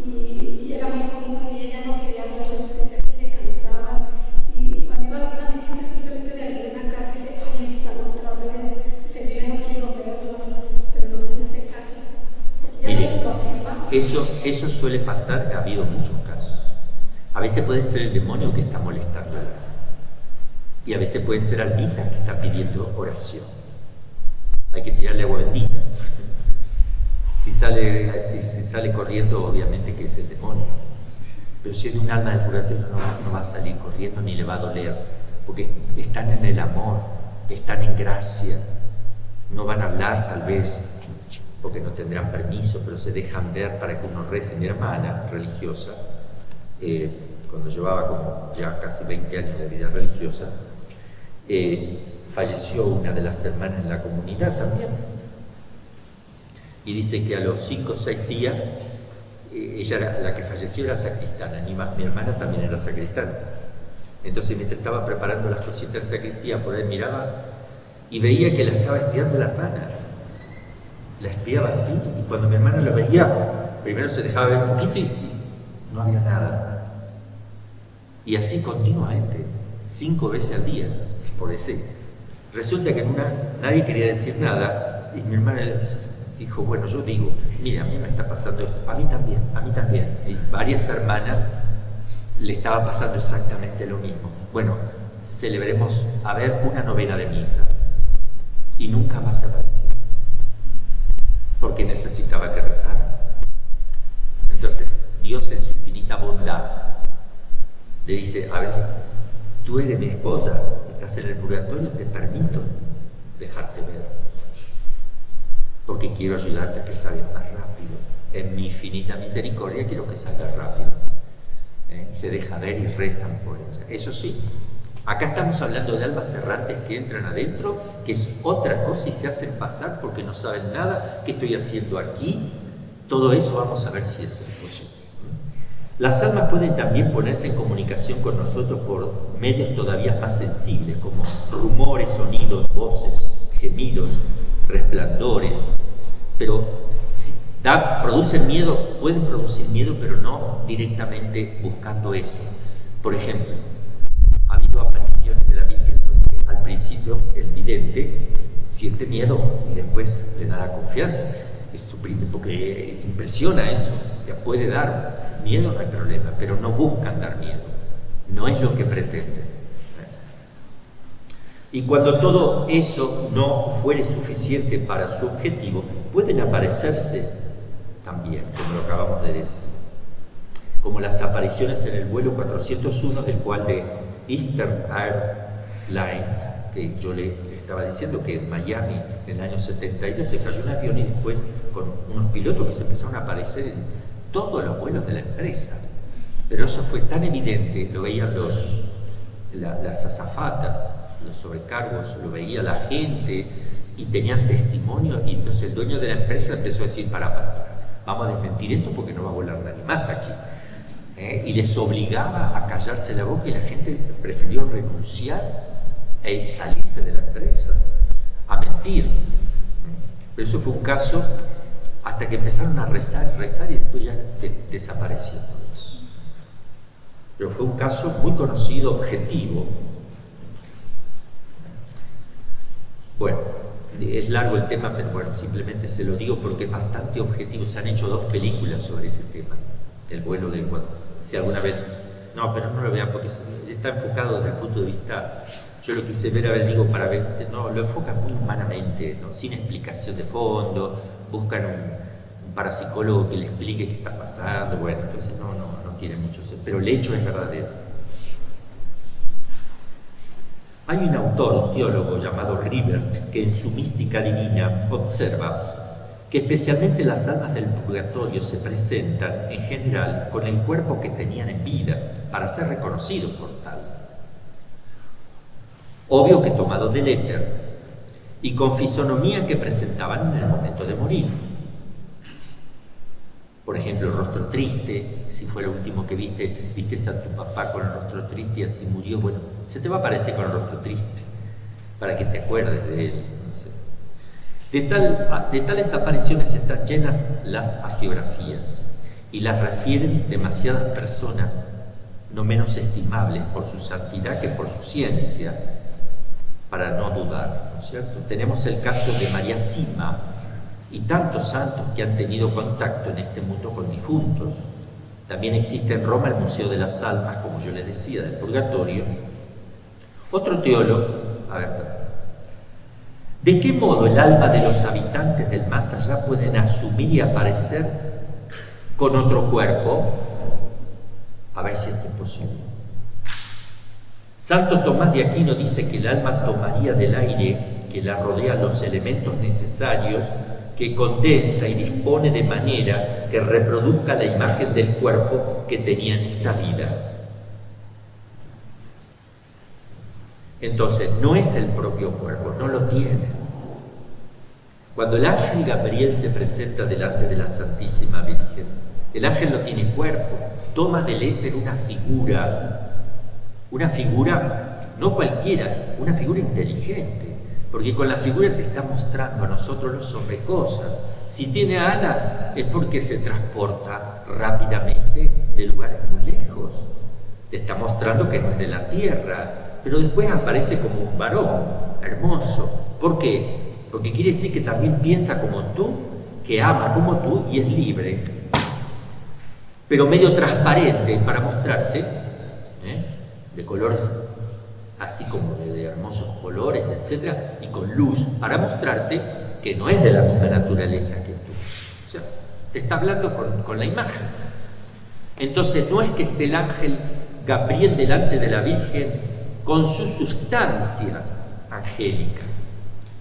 y era muy común y ella no quería verlos porque decía que le cansaba, y cuando iba a alguna visita simplemente de alguna casa dice, ay, ahí están otra vez, dice, yo ya no quiero verlos, pero no se hace caso porque ella Mire, lo afirma. eso suele pasar, ha habido muchos casos. A veces puede ser el demonio que está molestándola y a veces pueden ser almitas que están pidiendo oración. Hay que tirarle agua bendita. Si sale corriendo, obviamente que es el demonio. Pero si es de un alma de purgatorio, no va a salir corriendo ni le va a doler, porque están en el amor, están en gracia. No van a hablar tal vez, porque no tendrán permiso, pero se dejan ver para que uno rece. Mi hermana religiosa, cuando llevaba como ya casi 20 años de vida religiosa, falleció una de las hermanas en la comunidad también. Y dice que a los 5 o 6 días, ella era la que falleció, era sacristana, mi hermana también era sacristana. Entonces mientras estaba preparando las cositas en sacristía, por ahí miraba y veía que la estaba espiando la hermana. La espiaba así, y cuando mi hermana la veía, primero se dejaba ver un poquito y no había nada. Y así continuamente, 5 veces al día, por ese. Resulta que en una nadie quería decir nada, y mi hermana dijo, bueno, yo digo, mire, a mí me está pasando esto, a mí también. Y varias hermanas le estaba pasando exactamente lo mismo. Bueno, celebremos, a ver, una novena de misa. Y nunca más se apareció, porque necesitaba que rezara. Entonces, Dios en su infinita bondad le dice, a ver, tú eres mi esposa, estás en el purgatorio, te permito dejarte ver, porque quiero ayudarte a que salgas más rápido. En mi infinita misericordia quiero que salgas rápido. Y se deja ver y rezan por ella. Eso sí, acá estamos hablando de almas errantes que entran adentro, que es otra cosa, y se hacen pasar porque no saben nada. ¿Qué estoy haciendo aquí? Todo eso vamos a ver si es posible. Las almas pueden también ponerse en comunicación con nosotros por medios todavía más sensibles, como rumores, sonidos, voces, gemidos, resplandores, pero producen miedo, pueden producir miedo, pero no directamente buscando eso. Por ejemplo, ha habido apariciones de la Virgen donde al principio el vidente siente miedo y después le da la confianza. Es suprime porque impresiona eso, ya puede dar miedo, no hay problema, pero no buscan dar miedo, no es lo que pretenden. Y cuando todo eso no fuere suficiente para su objetivo, pueden aparecerse también, como lo acabamos de decir, como las apariciones en el vuelo 401 del cual de Eastern Airlines, que yo le estaba diciendo que en Miami en el año 72 se cayó un avión, y después con unos pilotos que se empezaron a aparecer en todos los vuelos de la empresa. Pero eso fue tan evidente, lo veían las azafatas, los sobrecargos, lo veía la gente y tenían testimonio, y entonces el dueño de la empresa empezó a decir, para, vamos a desmentir esto porque no va a volar nadie más aquí. Y les obligaba a callarse la boca, y la gente prefirió renunciar e salirse de la empresa, a mentir. Pero eso fue un caso hasta que empezaron a rezar, y después ya desapareció todo eso. Pero fue un caso muy conocido, objetivo. Bueno, es largo el tema, pero bueno, simplemente se lo digo porque es bastante objetivo. Se han hecho 2 películas sobre ese tema, el vuelo del cuando. Si alguna vez, no, pero no lo vean porque está enfocado desde el punto de vista, yo lo quise ver, a ver, digo, para ver, no, lo enfocan muy humanamente, ¿no? Sin explicación de fondo, buscan parapsicólogo que le explique qué está pasando, bueno, entonces no tiene mucho sentido, pero el hecho es verdadero. Hay un autor, un teólogo llamado Ribert, que en su Mística Divina observa que especialmente las almas del purgatorio se presentan, en general, con el cuerpo que tenían en vida, para ser reconocidos por tal. Obvio que tomado del éter, y con fisonomía que presentaban en el momento de morir. Por ejemplo, el rostro triste, si fue lo último que viste a tu papá con el rostro triste y así murió, bueno, se te va a aparecer con el rostro triste, para que te acuerdes de él. No sé. De tales apariciones están llenas las hagiografías, y las refieren demasiadas personas, no menos estimables por su santidad que por su ciencia, para no dudar, ¿no es cierto? Tenemos el caso de María Sima y tantos santos que han tenido contacto en este mundo con difuntos. También existe en Roma el Museo de las Almas, como yo les decía, del Purgatorio. Otro teólogo, ¿de qué modo el alma de los habitantes del más allá pueden asumir y aparecer con otro cuerpo? A ver si esto es posible. Santo Tomás de Aquino dice que el alma tomaría del aire que la rodea los elementos necesarios, que condensa y dispone de manera que reproduzca la imagen del cuerpo que tenía en esta vida. Entonces, no es el propio cuerpo, no lo tiene. Cuando el ángel Gabriel se presenta delante de la Santísima Virgen, el ángel no tiene cuerpo, toma del éter una figura no cualquiera, una figura inteligente, porque con la figura te está mostrando a nosotros los hombres cosas. Si tiene alas es porque se transporta rápidamente de lugares muy lejos. Te está mostrando que no es de la tierra, pero después aparece como un varón hermoso. ¿Por qué? Porque quiere decir que también piensa como tú, que ama como tú y es libre, pero medio transparente para mostrarte, de colores así como de hermosos colores, etcétera, y con luz, para mostrarte que no es de la misma naturaleza que tú. O sea, te está hablando con la imagen. Entonces, no es que esté el ángel Gabriel delante de la Virgen con su sustancia angélica,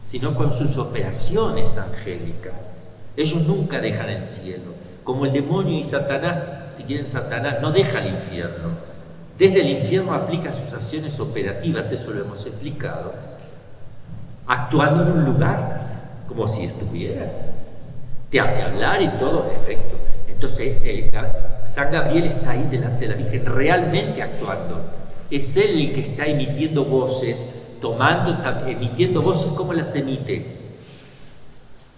sino con sus operaciones angélicas. Ellos nunca dejan el cielo. Como el demonio y Satanás, si quieren Satanás, no deja el infierno. Desde el infierno aplica sus acciones operativas, eso lo hemos explicado, actuando en un lugar, como si estuviera. Te hace hablar y todo, efecto. Entonces, San Gabriel está ahí delante de la Virgen, realmente actuando. Es él el que está emitiendo voces, emitiendo voces. ¿Cómo las emite?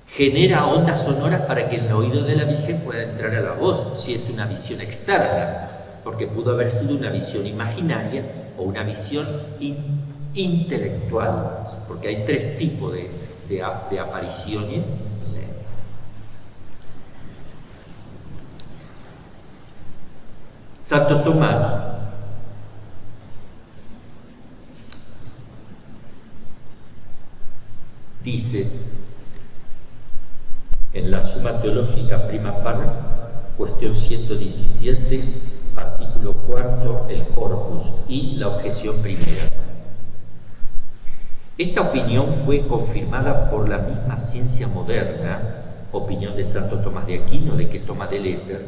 Genera ondas sonoras para que en el oído de la Virgen pueda entrar a la voz, si es una visión externa, porque pudo haber sido una visión imaginaria o una visión intelectual, porque hay tres tipos de apariciones. Santo Tomás dice en la Suma Teológica Prima Par, cuestión 117, artículo 4, el corpus y la objeción primera. Esta opinión fue confirmada por la misma ciencia moderna, opinión de Santo Tomás de Aquino, de que toma del éter,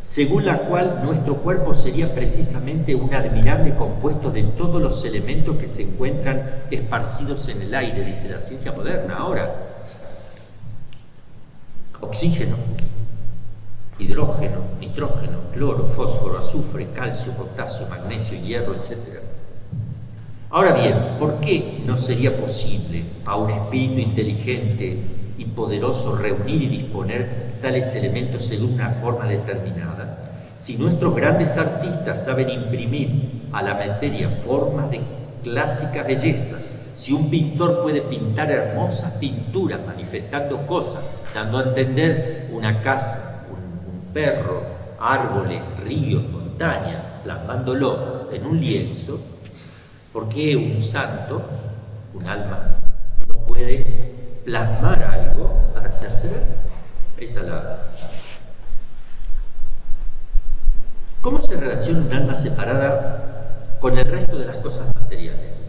según la cual nuestro cuerpo sería precisamente un admirable compuesto de todos los elementos que se encuentran esparcidos en el aire, dice la ciencia moderna ahora. Oxígeno, hidrógeno, nitrógeno, cloro, fósforo, azufre, calcio, potasio, magnesio, hierro, etc. Ahora bien, ¿por qué no sería posible a un espíritu inteligente y poderoso reunir y disponer tales elementos según una forma determinada? Si nuestros grandes artistas saben imprimir a la materia formas de clásica belleza, si un pintor puede pintar hermosas pinturas manifestando cosas, dando a entender una casa, un perro, árboles, ríos, montañas, plasmándolo en un lienzo, ¿por qué un santo, un alma, no puede plasmar algo para hacerse ver? Esa es la... ¿Cómo se relaciona un alma separada con el resto de las cosas materiales?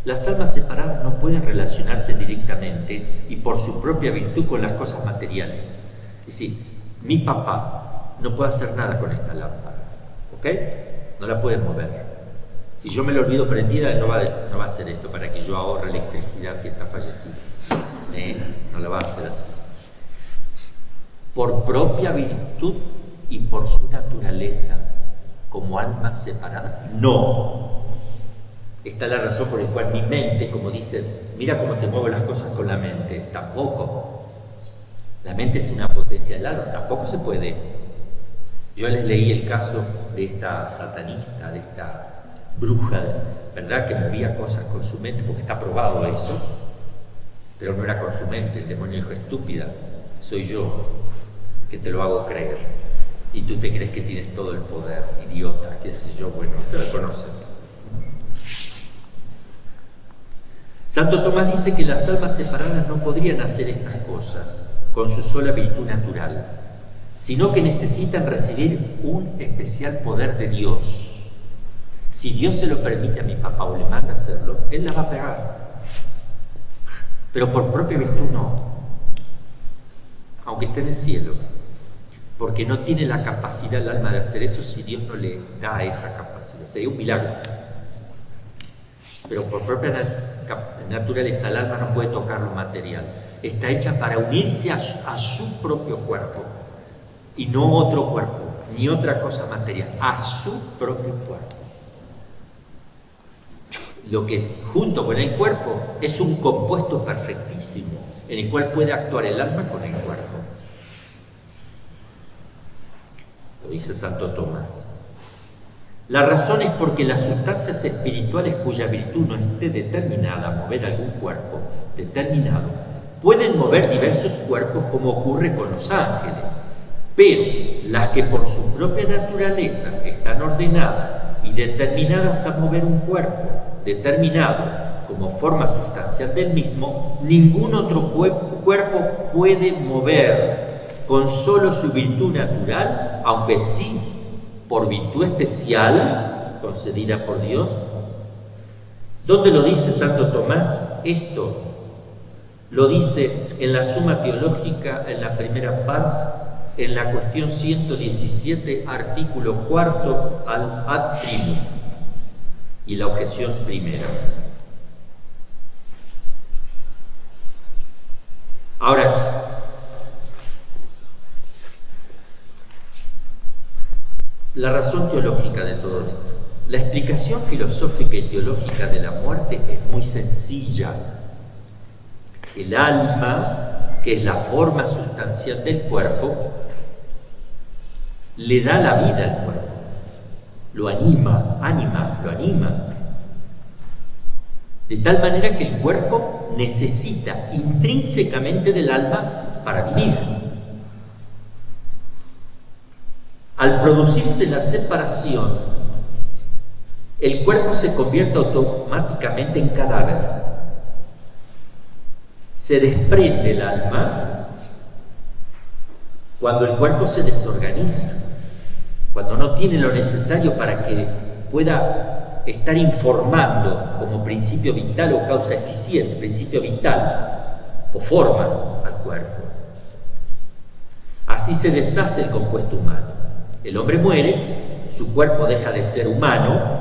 Las almas separadas no pueden relacionarse directamente y por su propia virtud con las cosas materiales. Es decir, mi papá no puede hacer nada con esta lámpara, ¿ok? No la puede mover. Si yo me la olvido prendida, no va a hacer esto para que yo ahorre electricidad si está fallecido. No la va a hacer así. Por propia virtud y por su naturaleza, como alma separada, no. Esta es la razón por la cual mi mente, como dice, mira cómo te muevo las cosas con la mente, tampoco. La mente es una potencia del alma, tampoco se puede. Yo les leí el caso de esta satanista, de esta bruja, ¿verdad? Que movía cosas con su mente, porque está probado eso, pero no era con su mente. El demonio dijo, estúpida, soy yo que te lo hago creer, y tú te crees que tienes todo el poder, idiota, qué sé yo. Bueno, ustedes lo conocen. Santo Tomás dice que las almas separadas no podrían hacer estas cosas con su sola virtud natural, sino que necesitan recibir un especial poder de Dios. Si Dios se lo permite a mi papá o le manda hacerlo, él la va a pegar. Pero por propia virtud no, aunque esté en el cielo, porque no tiene la capacidad el alma de hacer eso si Dios no le da esa capacidad. Sería un milagro. Pero por propia naturaleza el alma no puede tocar lo material. Está hecha para unirse a su propio cuerpo y no otro cuerpo, ni otra cosa material, a su propio cuerpo. Lo que es junto con el cuerpo es un compuesto perfectísimo en el cual puede actuar el alma con el cuerpo. Lo dice Santo Tomás. La razón es porque las sustancias espirituales cuya virtud no esté determinada a mover algún cuerpo determinado pueden mover diversos cuerpos como ocurre con los ángeles, pero las que por su propia naturaleza están ordenadas y determinadas a mover un cuerpo determinado como forma sustancial del mismo, ningún otro cuerpo puede mover con solo su virtud natural, aunque sí por virtud especial concedida por Dios. ¿Dónde lo dice Santo Tomás esto? Lo dice en la Suma Teológica, en la primera parte, en la cuestión 117, artículo 4 al ad primum, y la objeción primera. Ahora, la razón teológica de todo esto. La explicación filosófica y teológica de la muerte es muy sencilla. El alma, que es la forma sustancial del cuerpo, le da la vida al cuerpo. Lo anima, lo anima. De tal manera que el cuerpo necesita intrínsecamente del alma para vivir. Al producirse la separación, el cuerpo se convierte automáticamente en cadáver. Se desprende el alma cuando el cuerpo se desorganiza, cuando no tiene lo necesario para que pueda estar informando como principio vital o causa eficiente, principio vital o forma al cuerpo. Así se deshace el compuesto humano. El hombre muere, su cuerpo deja de ser humano,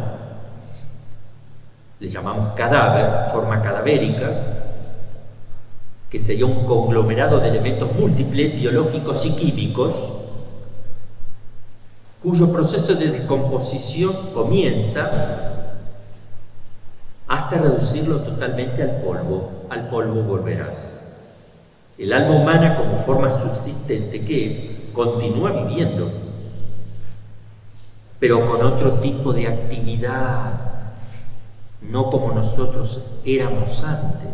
le llamamos cadáver, forma cadavérica, que sería un conglomerado de elementos múltiples, biológicos y químicos, cuyo proceso de descomposición comienza hasta reducirlo totalmente al polvo volverás. El alma humana, como forma subsistente que es, continúa viviendo, pero con otro tipo de actividad, no como nosotros éramos antes.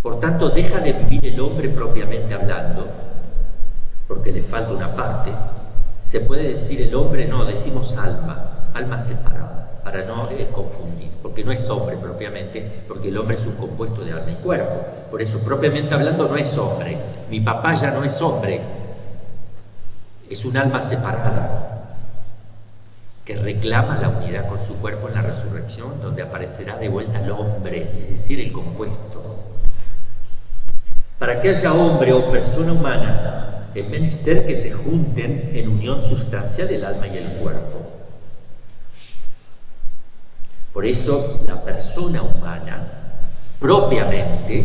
Por tanto, deja de vivir el hombre propiamente hablando, porque le falta una parte. Se puede decir el hombre, no, decimos alma separada, para no confundir, porque no es hombre propiamente, porque el hombre es un compuesto de alma y cuerpo. Por eso, propiamente hablando, no es hombre. Mi papá ya no es hombre, es un alma separada que reclama la unidad con su cuerpo en la resurrección, donde aparecerá de vuelta el hombre, es decir, el compuesto. Para que haya hombre o persona humana, es menester que se junten en unión sustancial el alma y el cuerpo. Por eso la persona humana propiamente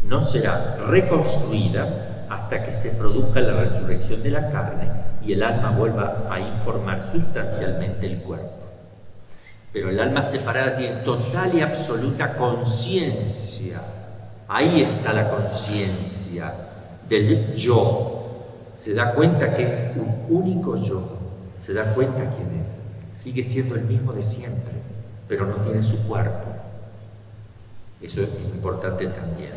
no será reconstruida hasta que se produzca la resurrección de la carne y el alma vuelva a informar sustancialmente el cuerpo. Pero el alma separada tiene total y absoluta conciencia. Ahí está la conciencia del yo. Se da cuenta que es un único yo. Se da cuenta quién es. Sigue siendo el mismo de siempre, pero no tiene su cuerpo. Eso es importante también.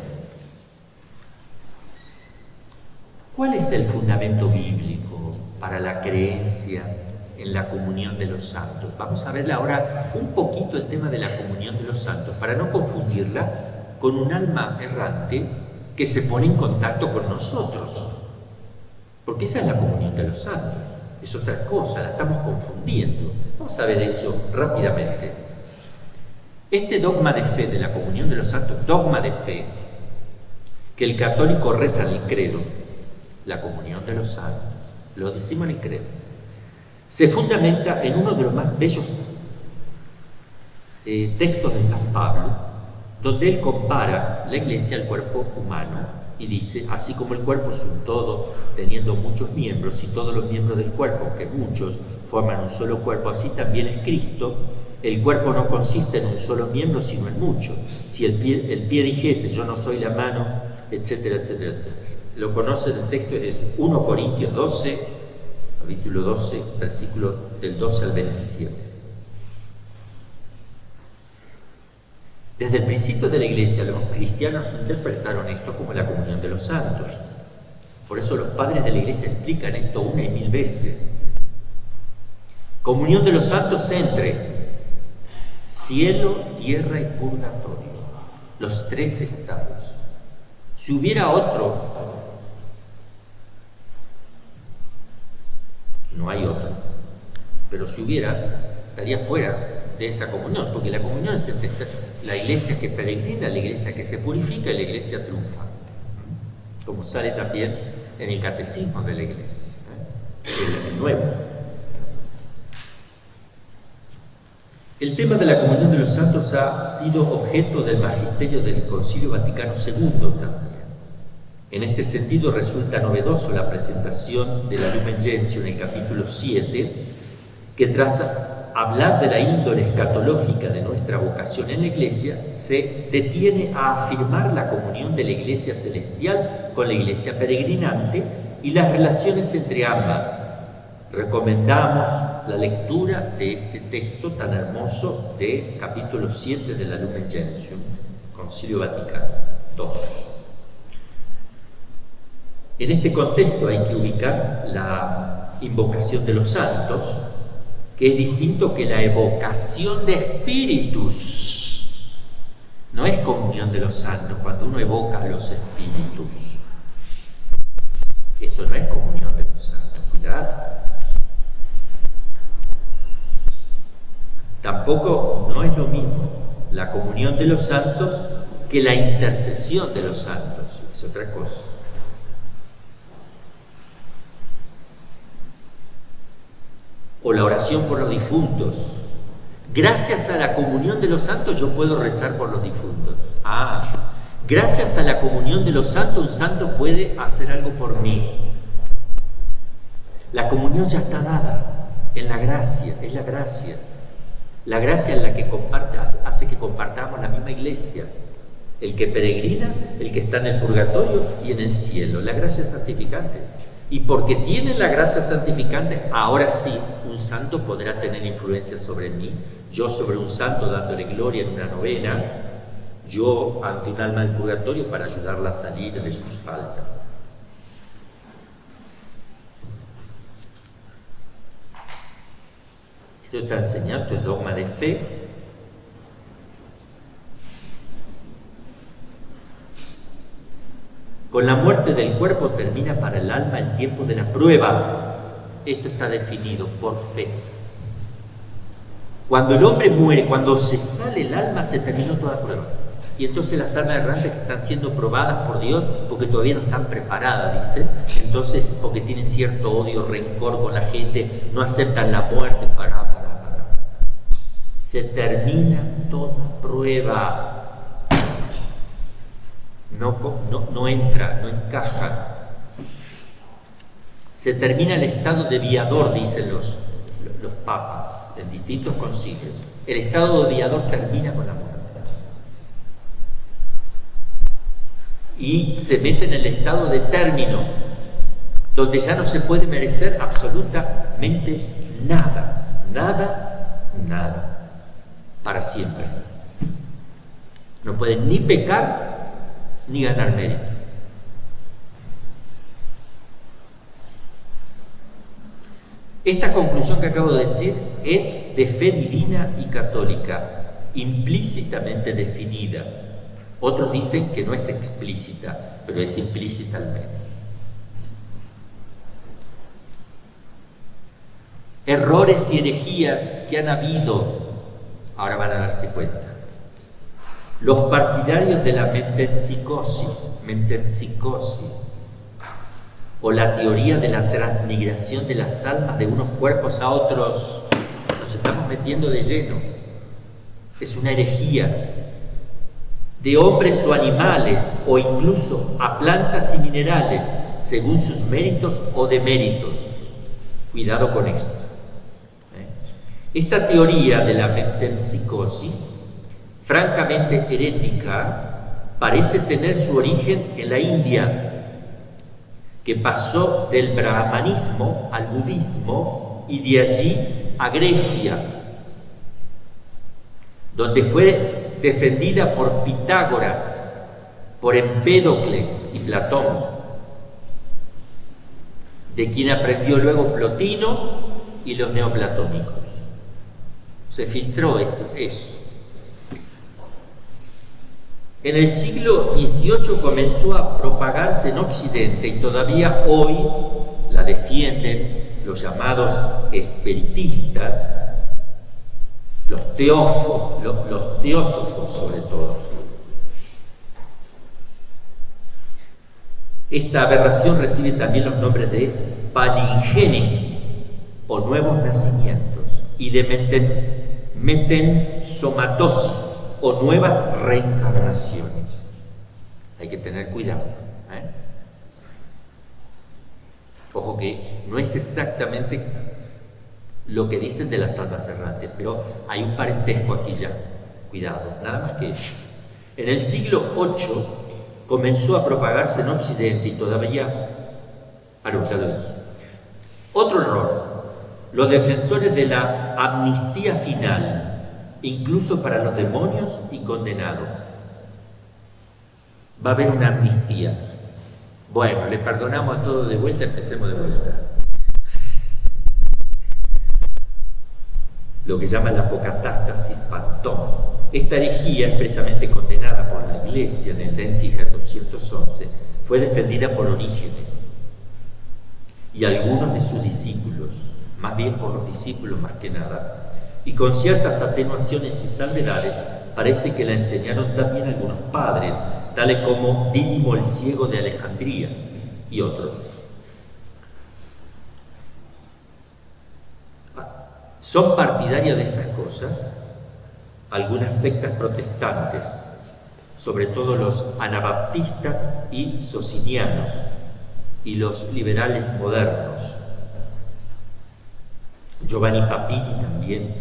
¿Cuál es el fundamento bíblico para la creencia en la comunión de los santos? Vamos a ver ahora un poquito el tema de la comunión de los santos, para no confundirla con un alma errante que se pone en contacto con nosotros. Porque esa es la comunión de los santos. Es otra cosa, la estamos confundiendo. Vamos a ver eso rápidamente. Este dogma de fe de la comunión de los santos, dogma de fe, que el católico reza en el credo, la comunión de los santos, lo decimos en el credo, se fundamenta en uno de los más bellos textos de San Pablo, donde él compara la Iglesia al cuerpo humano y dice, así como el cuerpo es un todo, teniendo muchos miembros, y todos los miembros del cuerpo, que muchos, forman un solo cuerpo, así también es Cristo. El cuerpo no consiste en un solo miembro, sino en muchos. Si el pie dijese, yo no soy la mano, etcétera, etcétera, etcétera. Lo conocen, el texto es 1 Corintios 12, capítulo 12, versículo del 12 al 27. Desde el principio de la Iglesia, los cristianos interpretaron esto como la comunión de los santos. Por eso los padres de la Iglesia explican esto 1 y 1000 veces. Comunión de los santos entre cielo, tierra y purgatorio, los tres estados. Si hubiera otro, no hay otro, pero si hubiera, estaría fuera de esa comunión, porque la comunión es entre la iglesia que peregrina, la iglesia que se purifica y la iglesia triunfante, como sale también en el catecismo de la iglesia, el nuevo. El tema de la comunión de los santos ha sido objeto del magisterio del Concilio Vaticano II también. En este sentido resulta novedoso la presentación de la Lumen Gentium en el capítulo 7, que tras hablar de la índole escatológica de nuestra vocación en la Iglesia, se detiene a afirmar la comunión de la Iglesia celestial con la Iglesia peregrinante y las relaciones entre ambas. Recomendamos la lectura de este texto tan hermoso de capítulo 7 de la Lumen Gentium, Concilio Vaticano II. En este contexto hay que ubicar la invocación de los santos, que es distinto que la evocación de espíritus. No es comunión de los santos cuando uno evoca a los espíritus. Eso no es comunión de los santos, cuidado. Tampoco no es lo mismo la comunión de los santos que la intercesión de los santos. Es otra cosa. O la oración por los difuntos. Gracias a la comunión de los santos yo puedo rezar por los difuntos. Gracias a la comunión de los santos un santo puede hacer algo por mí. La comunión ya está dada en la gracia, es la gracia. La gracia es la que hace que compartamos la misma iglesia. El que peregrina, el que está en el purgatorio y en el cielo. La gracia santificante. Y porque tiene la gracia santificante, ahora sí, un santo podrá tener influencia sobre mí. Yo sobre un santo dándole gloria en una novena, yo ante un alma del purgatorio para ayudarla a salir de sus faltas. Esto está enseñado, esto es dogma de fe. Con la muerte del cuerpo termina para el alma el tiempo de la prueba. Esto está definido por fe. Cuando el hombre muere, cuando se sale el alma, se terminó toda prueba. Y entonces las almas errantes que están siendo probadas por Dios, porque todavía no están preparadas, dice, entonces porque tienen cierto odio, rencor con la gente, no aceptan la muerte, se termina toda prueba. No entra, no encaja. Se termina el estado de viador, dicen los papas en distintos concilios. El estado de viador termina con la muerte. Y se mete en el estado de término, donde ya no se puede merecer absolutamente nada, para siempre. No pueden ni pecar ni ganar mérito. Esta conclusión que acabo de decir es de fe divina y católica, implícitamente definida. Otros dicen que no es explícita, pero es implícita al menos. Errores y herejías que han habido, ahora van a darse cuenta. Los partidarios de la metempsicosis, o la teoría de la transmigración de las almas de unos cuerpos a otros, nos estamos metiendo de lleno. Es una herejía. De hombres o animales, o incluso a plantas y minerales, según sus méritos o deméritos. Cuidado con esto. Esta teoría de la metempsicosis, francamente herética, parece tener su origen en la India, que pasó del brahmanismo al budismo y de allí a Grecia, donde fue defendida por Pitágoras, por Empédocles y Platón, de quien aprendió luego Plotino y los neoplatónicos. Se filtró eso. En el siglo XVIII comenzó a propagarse en Occidente y todavía hoy la defienden los llamados espiritistas, los teósofos sobre todo. Esta aberración recibe también los nombres de palingénesis o nuevos nacimientos y de metensomatosis o nuevas reencarnaciones. Hay que tener cuidado. Ojo que no es exactamente lo que dicen de las almas errantes, pero hay un parentesco aquí ya. Cuidado, nada más que eso. En el siglo VIII comenzó a propagarse en Occidente y todavía... ya lo dije. Otro error. Los defensores de la amnistía final, incluso para los demonios y condenados. Va a haber una amnistía. Bueno, le perdonamos a todos de vuelta, empecemos de vuelta. Lo que llaman la apocatástasis pantón. Esta herejía, expresamente condenada por la Iglesia en el Encíclica 211, fue defendida por Orígenes y algunos de sus discípulos, más bien por los discípulos más que nada, y con ciertas atenuaciones y salvedades parece que la enseñaron también algunos padres, tales como Dídimo el Ciego de Alejandría y otros. Son partidarios de estas cosas algunas sectas protestantes, sobre todo los anabaptistas y socinianos, y los liberales modernos. Giovanni Papini también,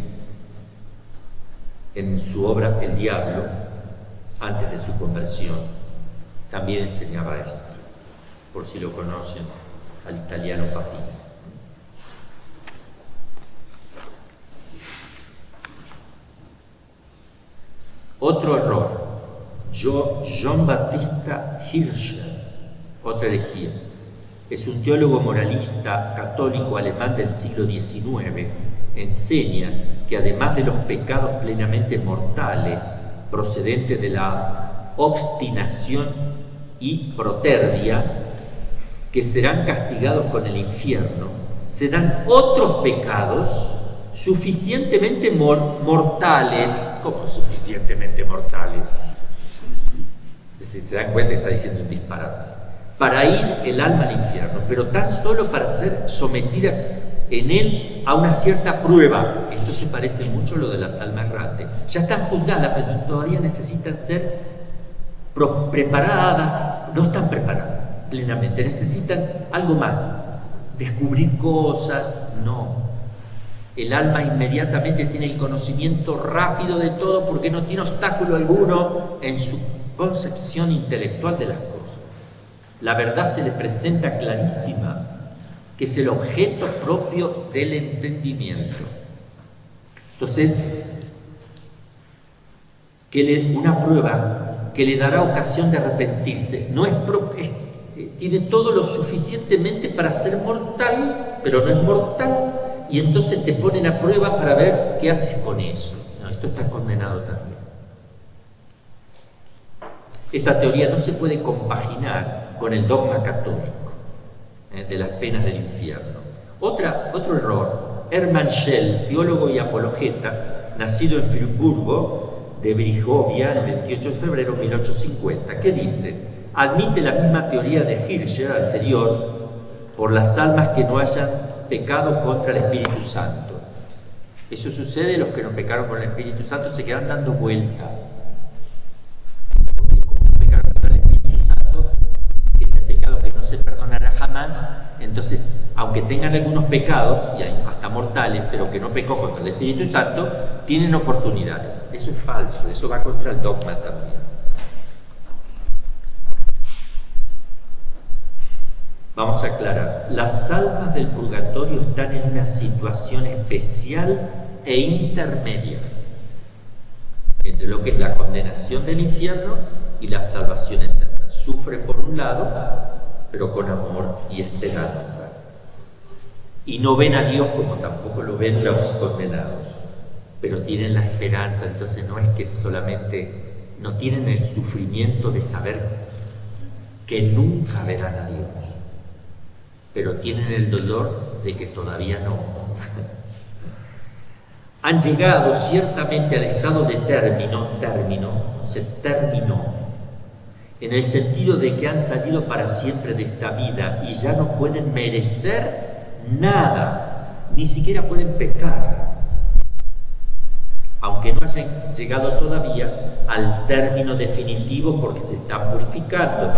en su obra El Diablo, antes de su conversión, también enseñaba esto, por si lo conocen, al italiano Papini. Otro error, John Battista Hirschel, otra herejía. Es un teólogo moralista católico alemán del siglo XIX enseña que además de los pecados plenamente mortales, procedentes de la obstinación y protervia, que serán castigados con el infierno, se dan otros pecados suficientemente mortales. ¿Cómo suficientemente mortales? Si se dan cuenta, está diciendo un disparate. Para ir el alma al infierno, pero tan solo para ser sometida en él a una cierta prueba. Esto se parece mucho a lo de las almas errantes. Ya están juzgadas, pero todavía necesitan ser preparadas, no están preparadas plenamente, necesitan algo más, descubrir cosas, no. El alma inmediatamente tiene el conocimiento rápido de todo porque no tiene obstáculo alguno en su concepción intelectual de las cosas. La verdad se le presenta clarísima, que es el objeto propio del entendimiento. Entonces, una prueba que le dará ocasión de arrepentirse, tiene todo lo suficientemente para ser mortal, pero no es mortal, y entonces te ponen a prueba para ver qué haces con eso. No, esto está condenado también. Esta teoría no se puede compaginar con el dogma católico de las penas del infierno. Otro error. Hermann Schell, teólogo y apologeta, nacido en Friburgo de Brisgovia el 28 de febrero de 1850, que dice: admite la misma teoría de Hirscher anterior por las almas que no hayan pecado contra el Espíritu Santo. Eso sucede, los que no pecaron con el Espíritu Santo se quedan dando vuelta. Porque como no pecaron contra el Espíritu Santo, que es el pecado que no se perdonará jamás, entonces, aunque tengan algunos pecados, y hasta mortales, pero que no pecó contra el Espíritu Santo, tienen oportunidades. Eso es falso, eso va contra el dogma también. Vamos a aclarar, las almas del purgatorio están en una situación especial e intermedia entre lo que es la condenación del infierno y la salvación eterna. Sufren por un lado, pero con amor y esperanza. Y no ven a Dios como tampoco lo ven los condenados, pero tienen la esperanza. Entonces no es que solamente no tienen el sufrimiento de saber que nunca verán a Dios, pero tienen el dolor de que todavía no. Han llegado ciertamente al estado de se terminó, en el sentido de que han salido para siempre de esta vida y ya no pueden merecer nada, ni siquiera pueden pecar, aunque no hayan llegado todavía al término definitivo porque se están purificando.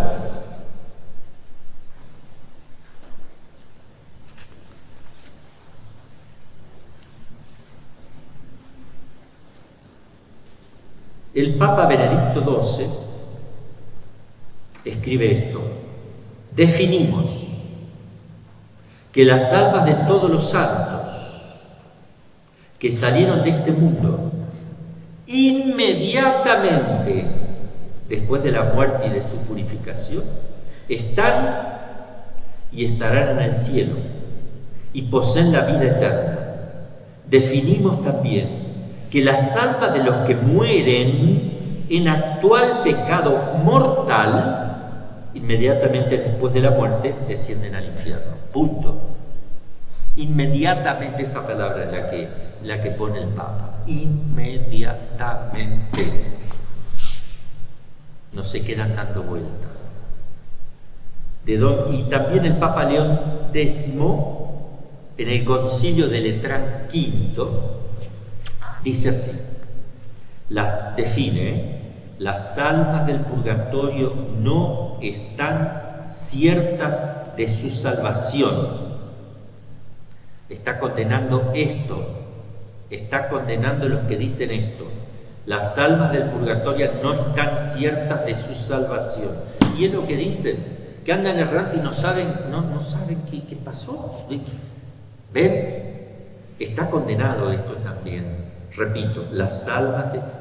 El Papa Benedicto XII escribe esto: definimos que las almas de todos los santos que salieron de este mundo inmediatamente después de la muerte y de su purificación están y estarán en el cielo y poseen la vida eterna. Definimos también que las almas de los que mueren en actual pecado mortal, inmediatamente después de la muerte, descienden al infierno. Punto. Inmediatamente, esa palabra es la que pone el Papa. Inmediatamente. No se quedan dando vuelta. Y también el Papa León X, en el Concilio de Letrán V, dice así, las almas del purgatorio no están ciertas de su salvación. Está condenando esto, está condenando los que dicen esto. Las almas del purgatorio no están ciertas de su salvación. Y es lo que dicen, que andan errantes y no saben qué pasó. ¿Ven? Está condenado esto también. Repito,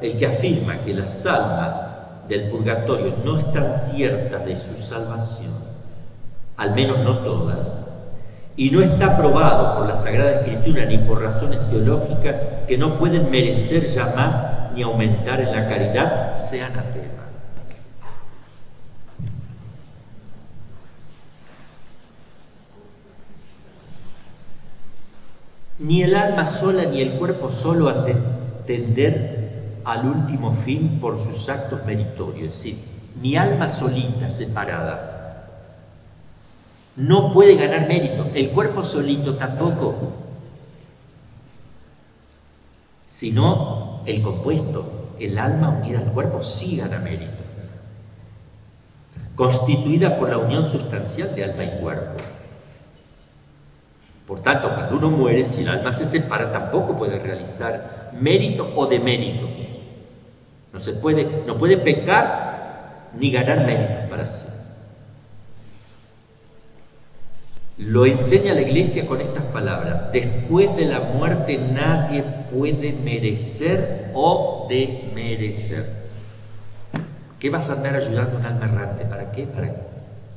el que afirma que las almas del purgatorio no están ciertas de su salvación, al menos no todas, y no está probado por la Sagrada Escritura ni por razones teológicas que no pueden merecer ya más ni aumentar en la caridad, sea anatema. Ni el alma sola ni el cuerpo solo han de tender al último fin por sus actos meritorios, es decir, mi alma solita, separada, no puede ganar mérito, el cuerpo solito tampoco, sino el compuesto, el alma unida al cuerpo sí gana mérito, constituida por la unión sustancial de alma y cuerpo. Por tanto, cuando uno muere, si el alma se separa, tampoco puede realizar mérito o demérito. No puede pecar ni ganar méritos para sí. Lo enseña la Iglesia con estas palabras: después de la muerte nadie puede merecer o demerecer. ¿Qué vas a andar ayudando a un alma errante? ¿Para qué?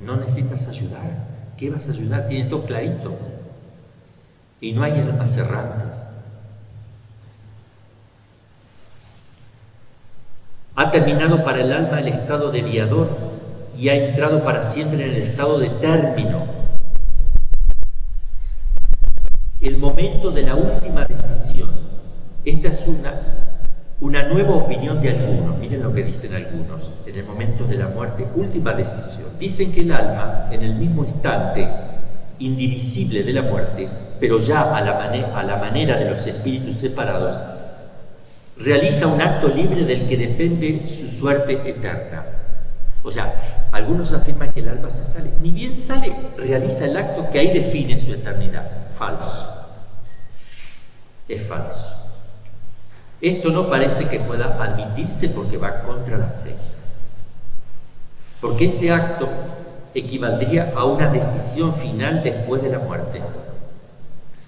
No necesitas ayudar. ¿Qué vas a ayudar? Tiene todo clarito. Y no hay almas errantes. Ha terminado para el alma el estado de viador y ha entrado para siempre en el estado de término. El momento de la última decisión. Esta es una nueva opinión de algunos. Miren lo que dicen algunos. En el momento de la muerte, última decisión. Dicen que el alma, en el mismo instante indivisible de la muerte, pero ya a la manera de los espíritus separados, realiza un acto libre del que depende su suerte eterna. O sea, algunos afirman que el alma se sale. Ni bien sale, realiza el acto que ahí define su eternidad. Falso. Es falso. Esto no parece que pueda admitirse porque va contra la fe. Porque ese acto equivaldría a una decisión final después de la muerte.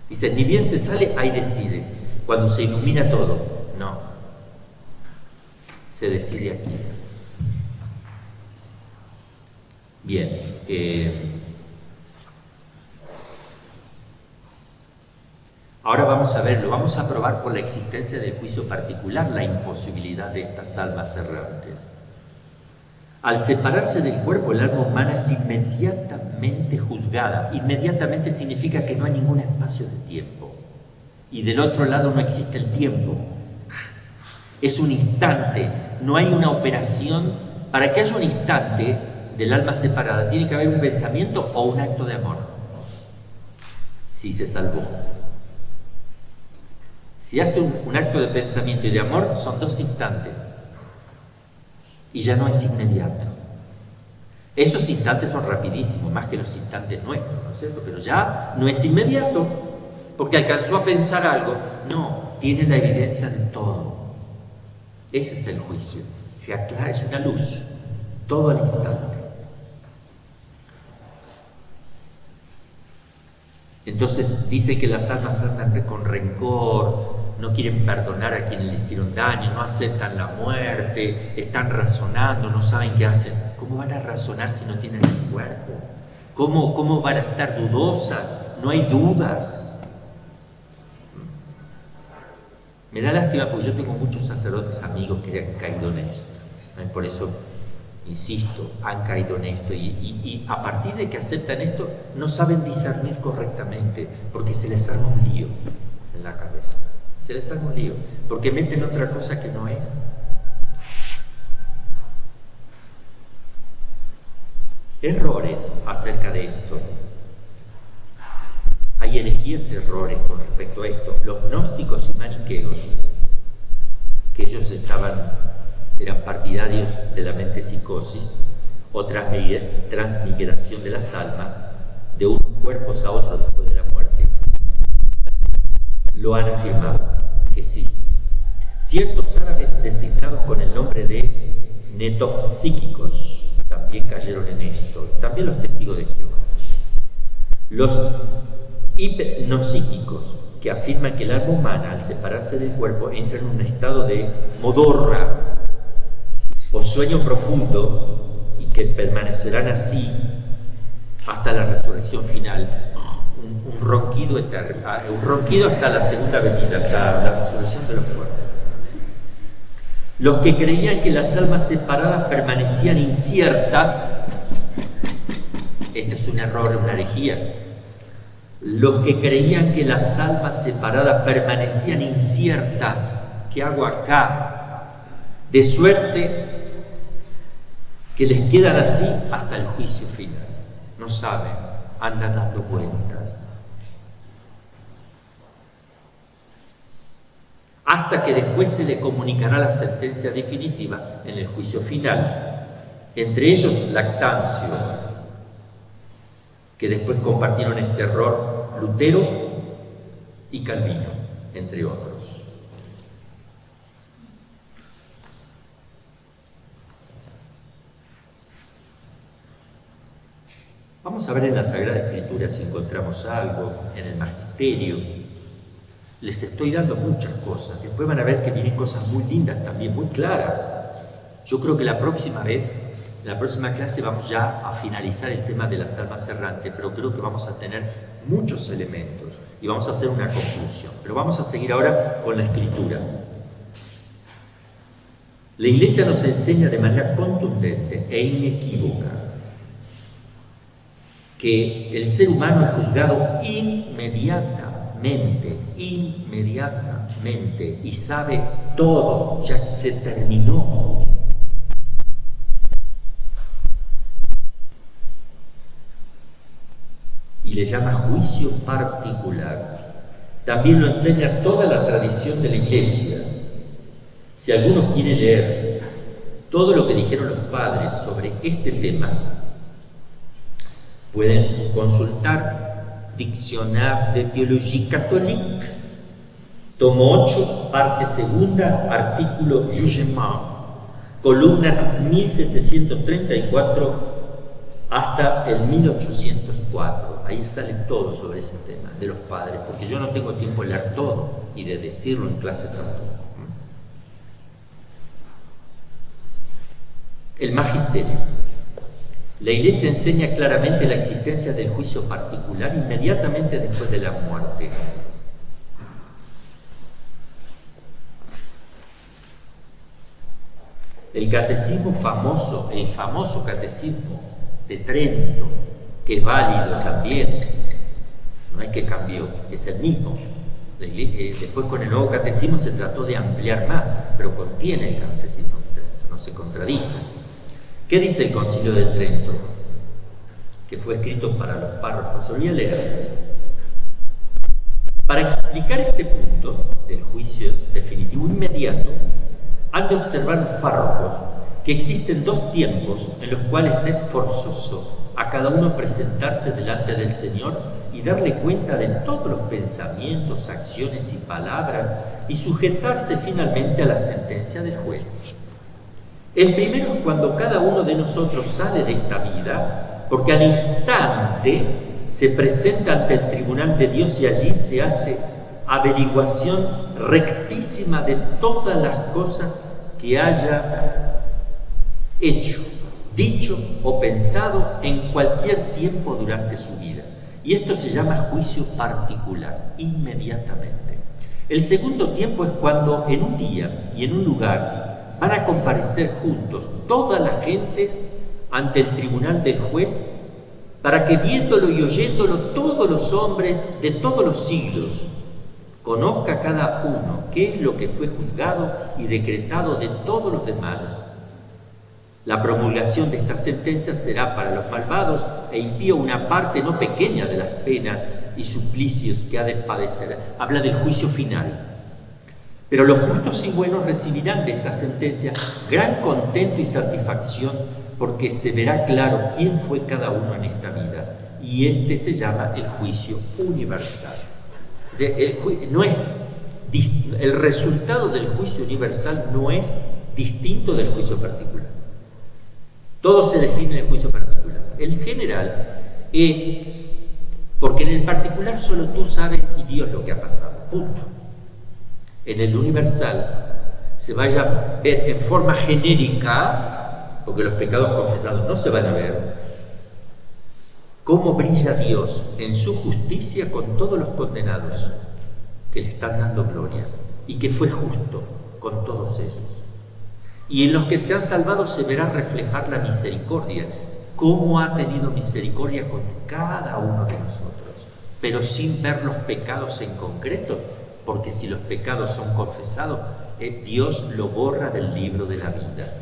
Dice, ni bien se sale, ahí decide. Cuando se ilumina todo, no. Se decide aquí. Bien. Ahora vamos a verlo. Vamos a probar por la existencia del juicio particular la imposibilidad de estas almas errantes. Al separarse del cuerpo, el alma humana es inmediatamente juzgada. Inmediatamente significa que no hay ningún espacio de tiempo. Y del otro lado no existe el tiempo. Es un instante, no hay una operación. Para que haya un instante del alma separada, tiene que haber un pensamiento o un acto de amor. Si se salvó. Si hace un acto de pensamiento y de amor, son 2 instantes. Y ya no es inmediato. Esos instantes son rapidísimos, más que los instantes nuestros, ¿no es cierto? Pero ya no es inmediato, porque alcanzó a pensar algo. No, tiene la evidencia de todo. Ese es el juicio. Se aclara, es una luz, todo al instante. Entonces dice que las almas andan con rencor, no quieren perdonar a quienes le hicieron daño, no aceptan la muerte, están razonando, no saben qué hacen. ¿Cómo van a razonar si no tienen el cuerpo? ¿Cómo van a estar dudosas? No hay dudas. Me da lástima porque yo tengo muchos sacerdotes amigos que han caído en esto. Por eso, insisto, han caído en esto y a partir de que aceptan esto, no saben discernir correctamente porque se les arma un lío en la cabeza. Se les arma un lío, porque meten otra cosa que no es. Errores acerca de esto. Hay herejías y errores con respecto a esto. Los gnósticos y maniqueos, que ellos eran partidarios de la metempsicosis o transmigración de las almas de unos cuerpos a otros después de la muerte, lo han afirmado que sí. Ciertos árabes designados con el nombre de netopsíquicos también cayeron en esto, también los testigos de Jehová. Los hipnosíquicos, que afirman que el alma humana al separarse del cuerpo entra en un estado de modorra o sueño profundo y que permanecerán así hasta la resurrección final. un ronquido eterno, un ronquido hasta la segunda venida, hasta la resurrección de los muertos. Los que creían que las almas separadas permanecían inciertas, este es un error, una herejía. Los que creían que las almas separadas permanecían inciertas, ¿qué hago acá? De suerte que les quedan así hasta el juicio final. No saben, andan dando vueltas. Hasta que después se le comunicará la sentencia definitiva en el juicio final. Entre ellos Lactancio, que después compartieron este error Lutero y Calvino, entre otros. Vamos a ver en la Sagrada Escritura si encontramos algo, en el Magisterio. Les estoy dando muchas cosas. Después van a ver que vienen cosas muy lindas también, muy claras. Yo creo que la próxima vez, en la próxima clase, vamos ya a finalizar el tema de las almas errantes, pero creo que vamos a tener muchos elementos y vamos a hacer una conclusión. Pero vamos a seguir ahora con la Escritura. La Iglesia nos enseña de manera contundente e inequívoca que el ser humano es juzgado inmediatamente, y sabe todo, ya se terminó. Y le llama juicio particular. También lo enseña toda la tradición de la Iglesia. Si alguno quiere leer todo lo que dijeron los padres sobre este tema, pueden consultar Dictionnaire de Théologie Catholique, tomo 8, parte segunda, artículo Jugement, columna 1734 hasta el 1804. Ahí sale todo sobre ese tema de los padres, porque yo no tengo tiempo de leer todo y de decirlo en clase tampoco. El Magisterio. La Iglesia enseña claramente la existencia del juicio particular inmediatamente después de la muerte. El catecismo famoso, el famoso catecismo de Trento, que es válido también, no es que cambió, es el mismo. Después con el nuevo catecismo se trató de ampliar más, pero contiene el catecismo de Trento, no se contradice. ¿Qué dice el Concilio de Trento? Que fue escrito para los párrocos. Lo voy a leer. Para explicar este punto del juicio definitivo inmediato, han de observar los párrocos que existen dos tiempos en los cuales es forzoso a cada uno presentarse delante del Señor y darle cuenta de todos los pensamientos, acciones y palabras y sujetarse finalmente a la sentencia del juez. El primero es cuando cada uno de nosotros sale de esta vida, porque al instante se presenta ante el tribunal de Dios y allí se hace averiguación rectísima de todas las cosas que haya hecho, dicho o pensado en cualquier tiempo durante su vida. Y esto se llama juicio particular, inmediatamente. El segundo tiempo es cuando en un día y en un lugar van a comparecer juntos todas las gentes ante el tribunal del juez para que viéndolo y oyéndolo todos los hombres de todos los siglos conozca cada uno qué es lo que fue juzgado y decretado de todos los demás. La promulgación de esta sentencia será para los malvados e impíos una parte no pequeña de las penas y suplicios que ha de padecer. Habla del juicio final. Pero los justos y buenos recibirán de esa sentencia gran contento y satisfacción, porque se verá claro quién fue cada uno en esta vida. Y este se llama el juicio universal. El resultado del juicio universal no es distinto del juicio particular. Todo se define en el juicio particular. El general es porque en el particular solo tú sabes y Dios lo que ha pasado. Punto. En el universal se vaya a ver en forma genérica, porque los pecados confesados no se van a ver, cómo brilla Dios en su justicia con todos los condenados que le están dando gloria, y que fue justo con todos ellos. Y en los que se han salvado se verá reflejar la misericordia, cómo ha tenido misericordia con cada uno de nosotros, pero sin ver los pecados en concreto, porque si los pecados son confesados, Dios lo borra del libro de la vida.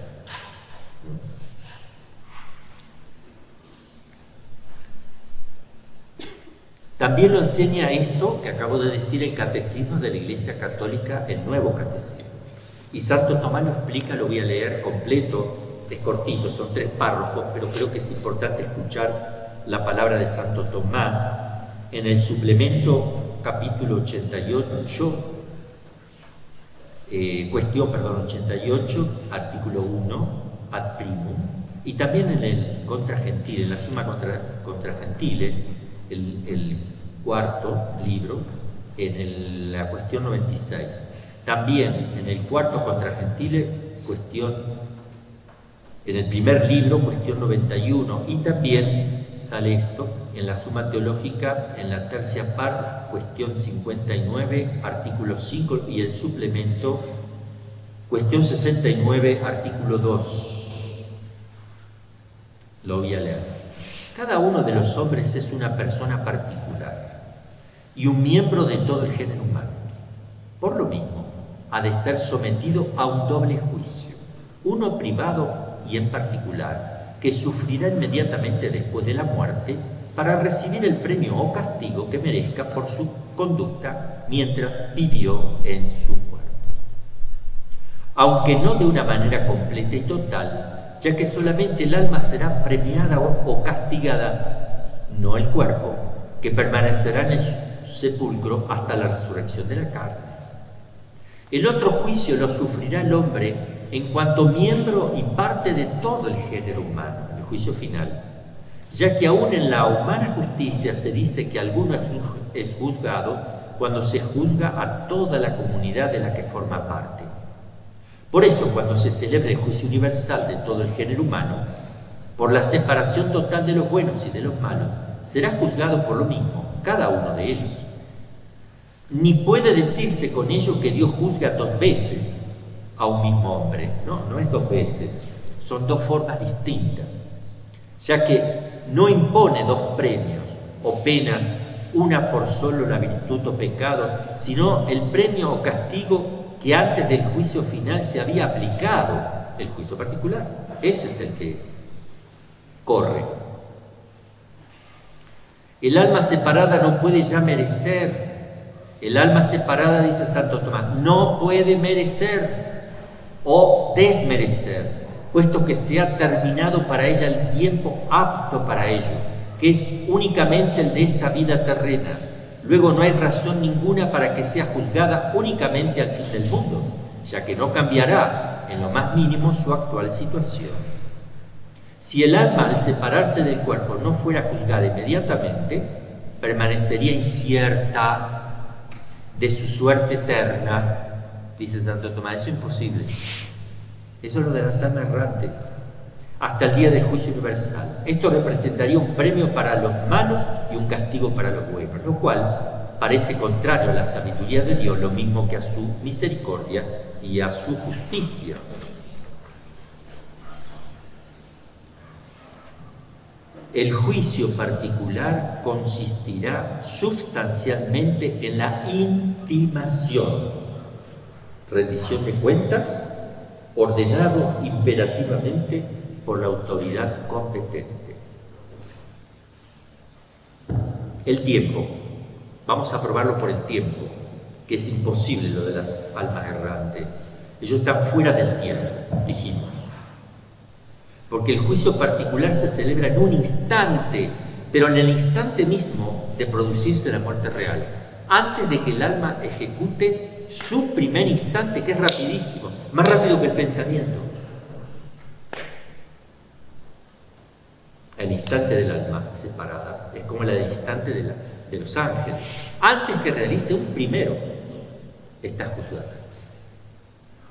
También lo enseña esto que acabo de decir el Catecismo de la Iglesia Católica, el Nuevo Catecismo. Y Santo Tomás lo explica, lo voy a leer completo, es cortito, son 3 párrafos, pero creo que es importante escuchar la palabra de Santo Tomás en el suplemento capítulo 88, cuestión 88, artículo 1, ad primum, y también en el Contra Gentiles, en la Suma contra Gentiles, el cuarto libro, en la cuestión 96. También en el cuarto Contra Gentiles, en el primer libro, cuestión 91, y también sale esto en la Suma Teológica, en la tercia parte, cuestión 59, artículo 5, y el suplemento, cuestión 69, artículo 2. Lo voy a leer. Cada uno de los hombres es una persona particular y un miembro de todo el género humano. Por lo mismo, ha de ser sometido a un doble juicio, uno privado y en particular, que sufrirá inmediatamente después de la muerte para recibir el premio o castigo que merezca por su conducta mientras vivió en su cuerpo. Aunque no de una manera completa y total, ya que solamente el alma será premiada o castigada, no el cuerpo, que permanecerá en el sepulcro hasta la resurrección de la carne. El otro juicio lo sufrirá el hombre en cuanto miembro y parte de todo el género humano, el juicio final, ya que aún en la humana justicia se dice que alguno es juzgado cuando se juzga a toda la comunidad de la que forma parte. Por eso, cuando se celebra el juicio universal de todo el género humano, por la separación total de los buenos y de los malos, será juzgado por lo mismo cada uno de ellos. Ni puede decirse con ello que Dios juzga 2 veces a un mismo hombre. No es 2 veces, son 2 formas distintas, ya que no impone 2 premios o penas, una por solo la virtud o pecado, sino el premio o castigo que antes del juicio final se había aplicado, el juicio particular. Ese es el que corre. El alma separada no puede ya merecer. El alma separada, dice Santo Tomás, no puede merecer o desmerecer, puesto que se ha terminado para ella el tiempo apto para ello, que es únicamente el de esta vida terrena. Luego no hay razón ninguna para que sea juzgada únicamente al fin del mundo, ya que no cambiará en lo más mínimo su actual situación. Si el alma al separarse del cuerpo no fuera juzgada inmediatamente, permanecería incierta de su suerte eterna, dice Santo Tomás. Eso es imposible. Eso es lo de la alma errante, hasta el día del juicio universal. Esto representaría un premio para los malos y un castigo para los buenos, lo cual parece contrario a la sabiduría de Dios, lo mismo que a su misericordia y a su justicia. El juicio particular consistirá sustancialmente en la intimación, rendición de cuentas, ordenado imperativamente por la autoridad competente. El tiempo. Vamos a probarlo por el tiempo, que es imposible lo de las almas errantes. Ellos están fuera del tiempo, dijimos. Porque el juicio particular se celebra en un instante, pero en el instante mismo de producirse la muerte real, antes de que el alma ejecute su primer instante, que es rapidísimo, más rápido que el pensamiento. El instante del alma separada es como el instante de los ángeles. Antes que realice un primero, está juzgada.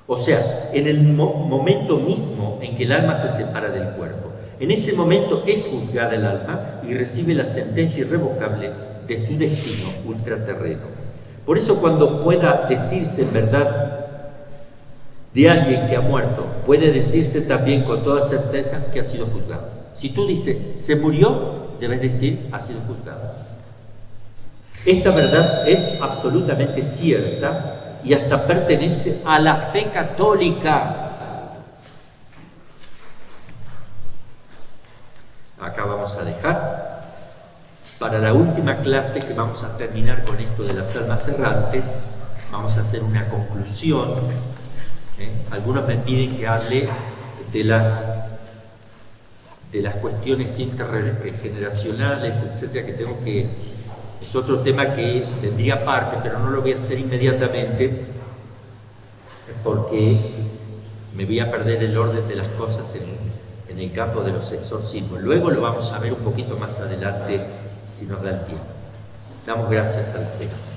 O sea, en el momento mismo en que el alma se separa del cuerpo, En ese momento es juzgada el alma y recibe la sentencia irrevocable de su destino ultraterreno. Por eso cuando pueda decirse en verdad de alguien que ha muerto, puede decirse también con toda certeza que ha sido juzgado. Si tú dices, se murió, debes decir, ha sido juzgado. Esta verdad es absolutamente cierta y hasta pertenece a la fe católica. Acá vamos a dejar para la última clase, que vamos a terminar con esto de las almas errantes. Vamos a hacer una conclusión. Algunos me piden que hable de las cuestiones intergeneracionales, etcétera, que tengo que... Es otro tema que vendría aparte, pero no lo voy a hacer inmediatamente porque me voy a perder el orden de las cosas en el campo de los exorcismos. Luego lo vamos a ver un poquito más adelante si nos da el tiempo. Damos gracias al Señor.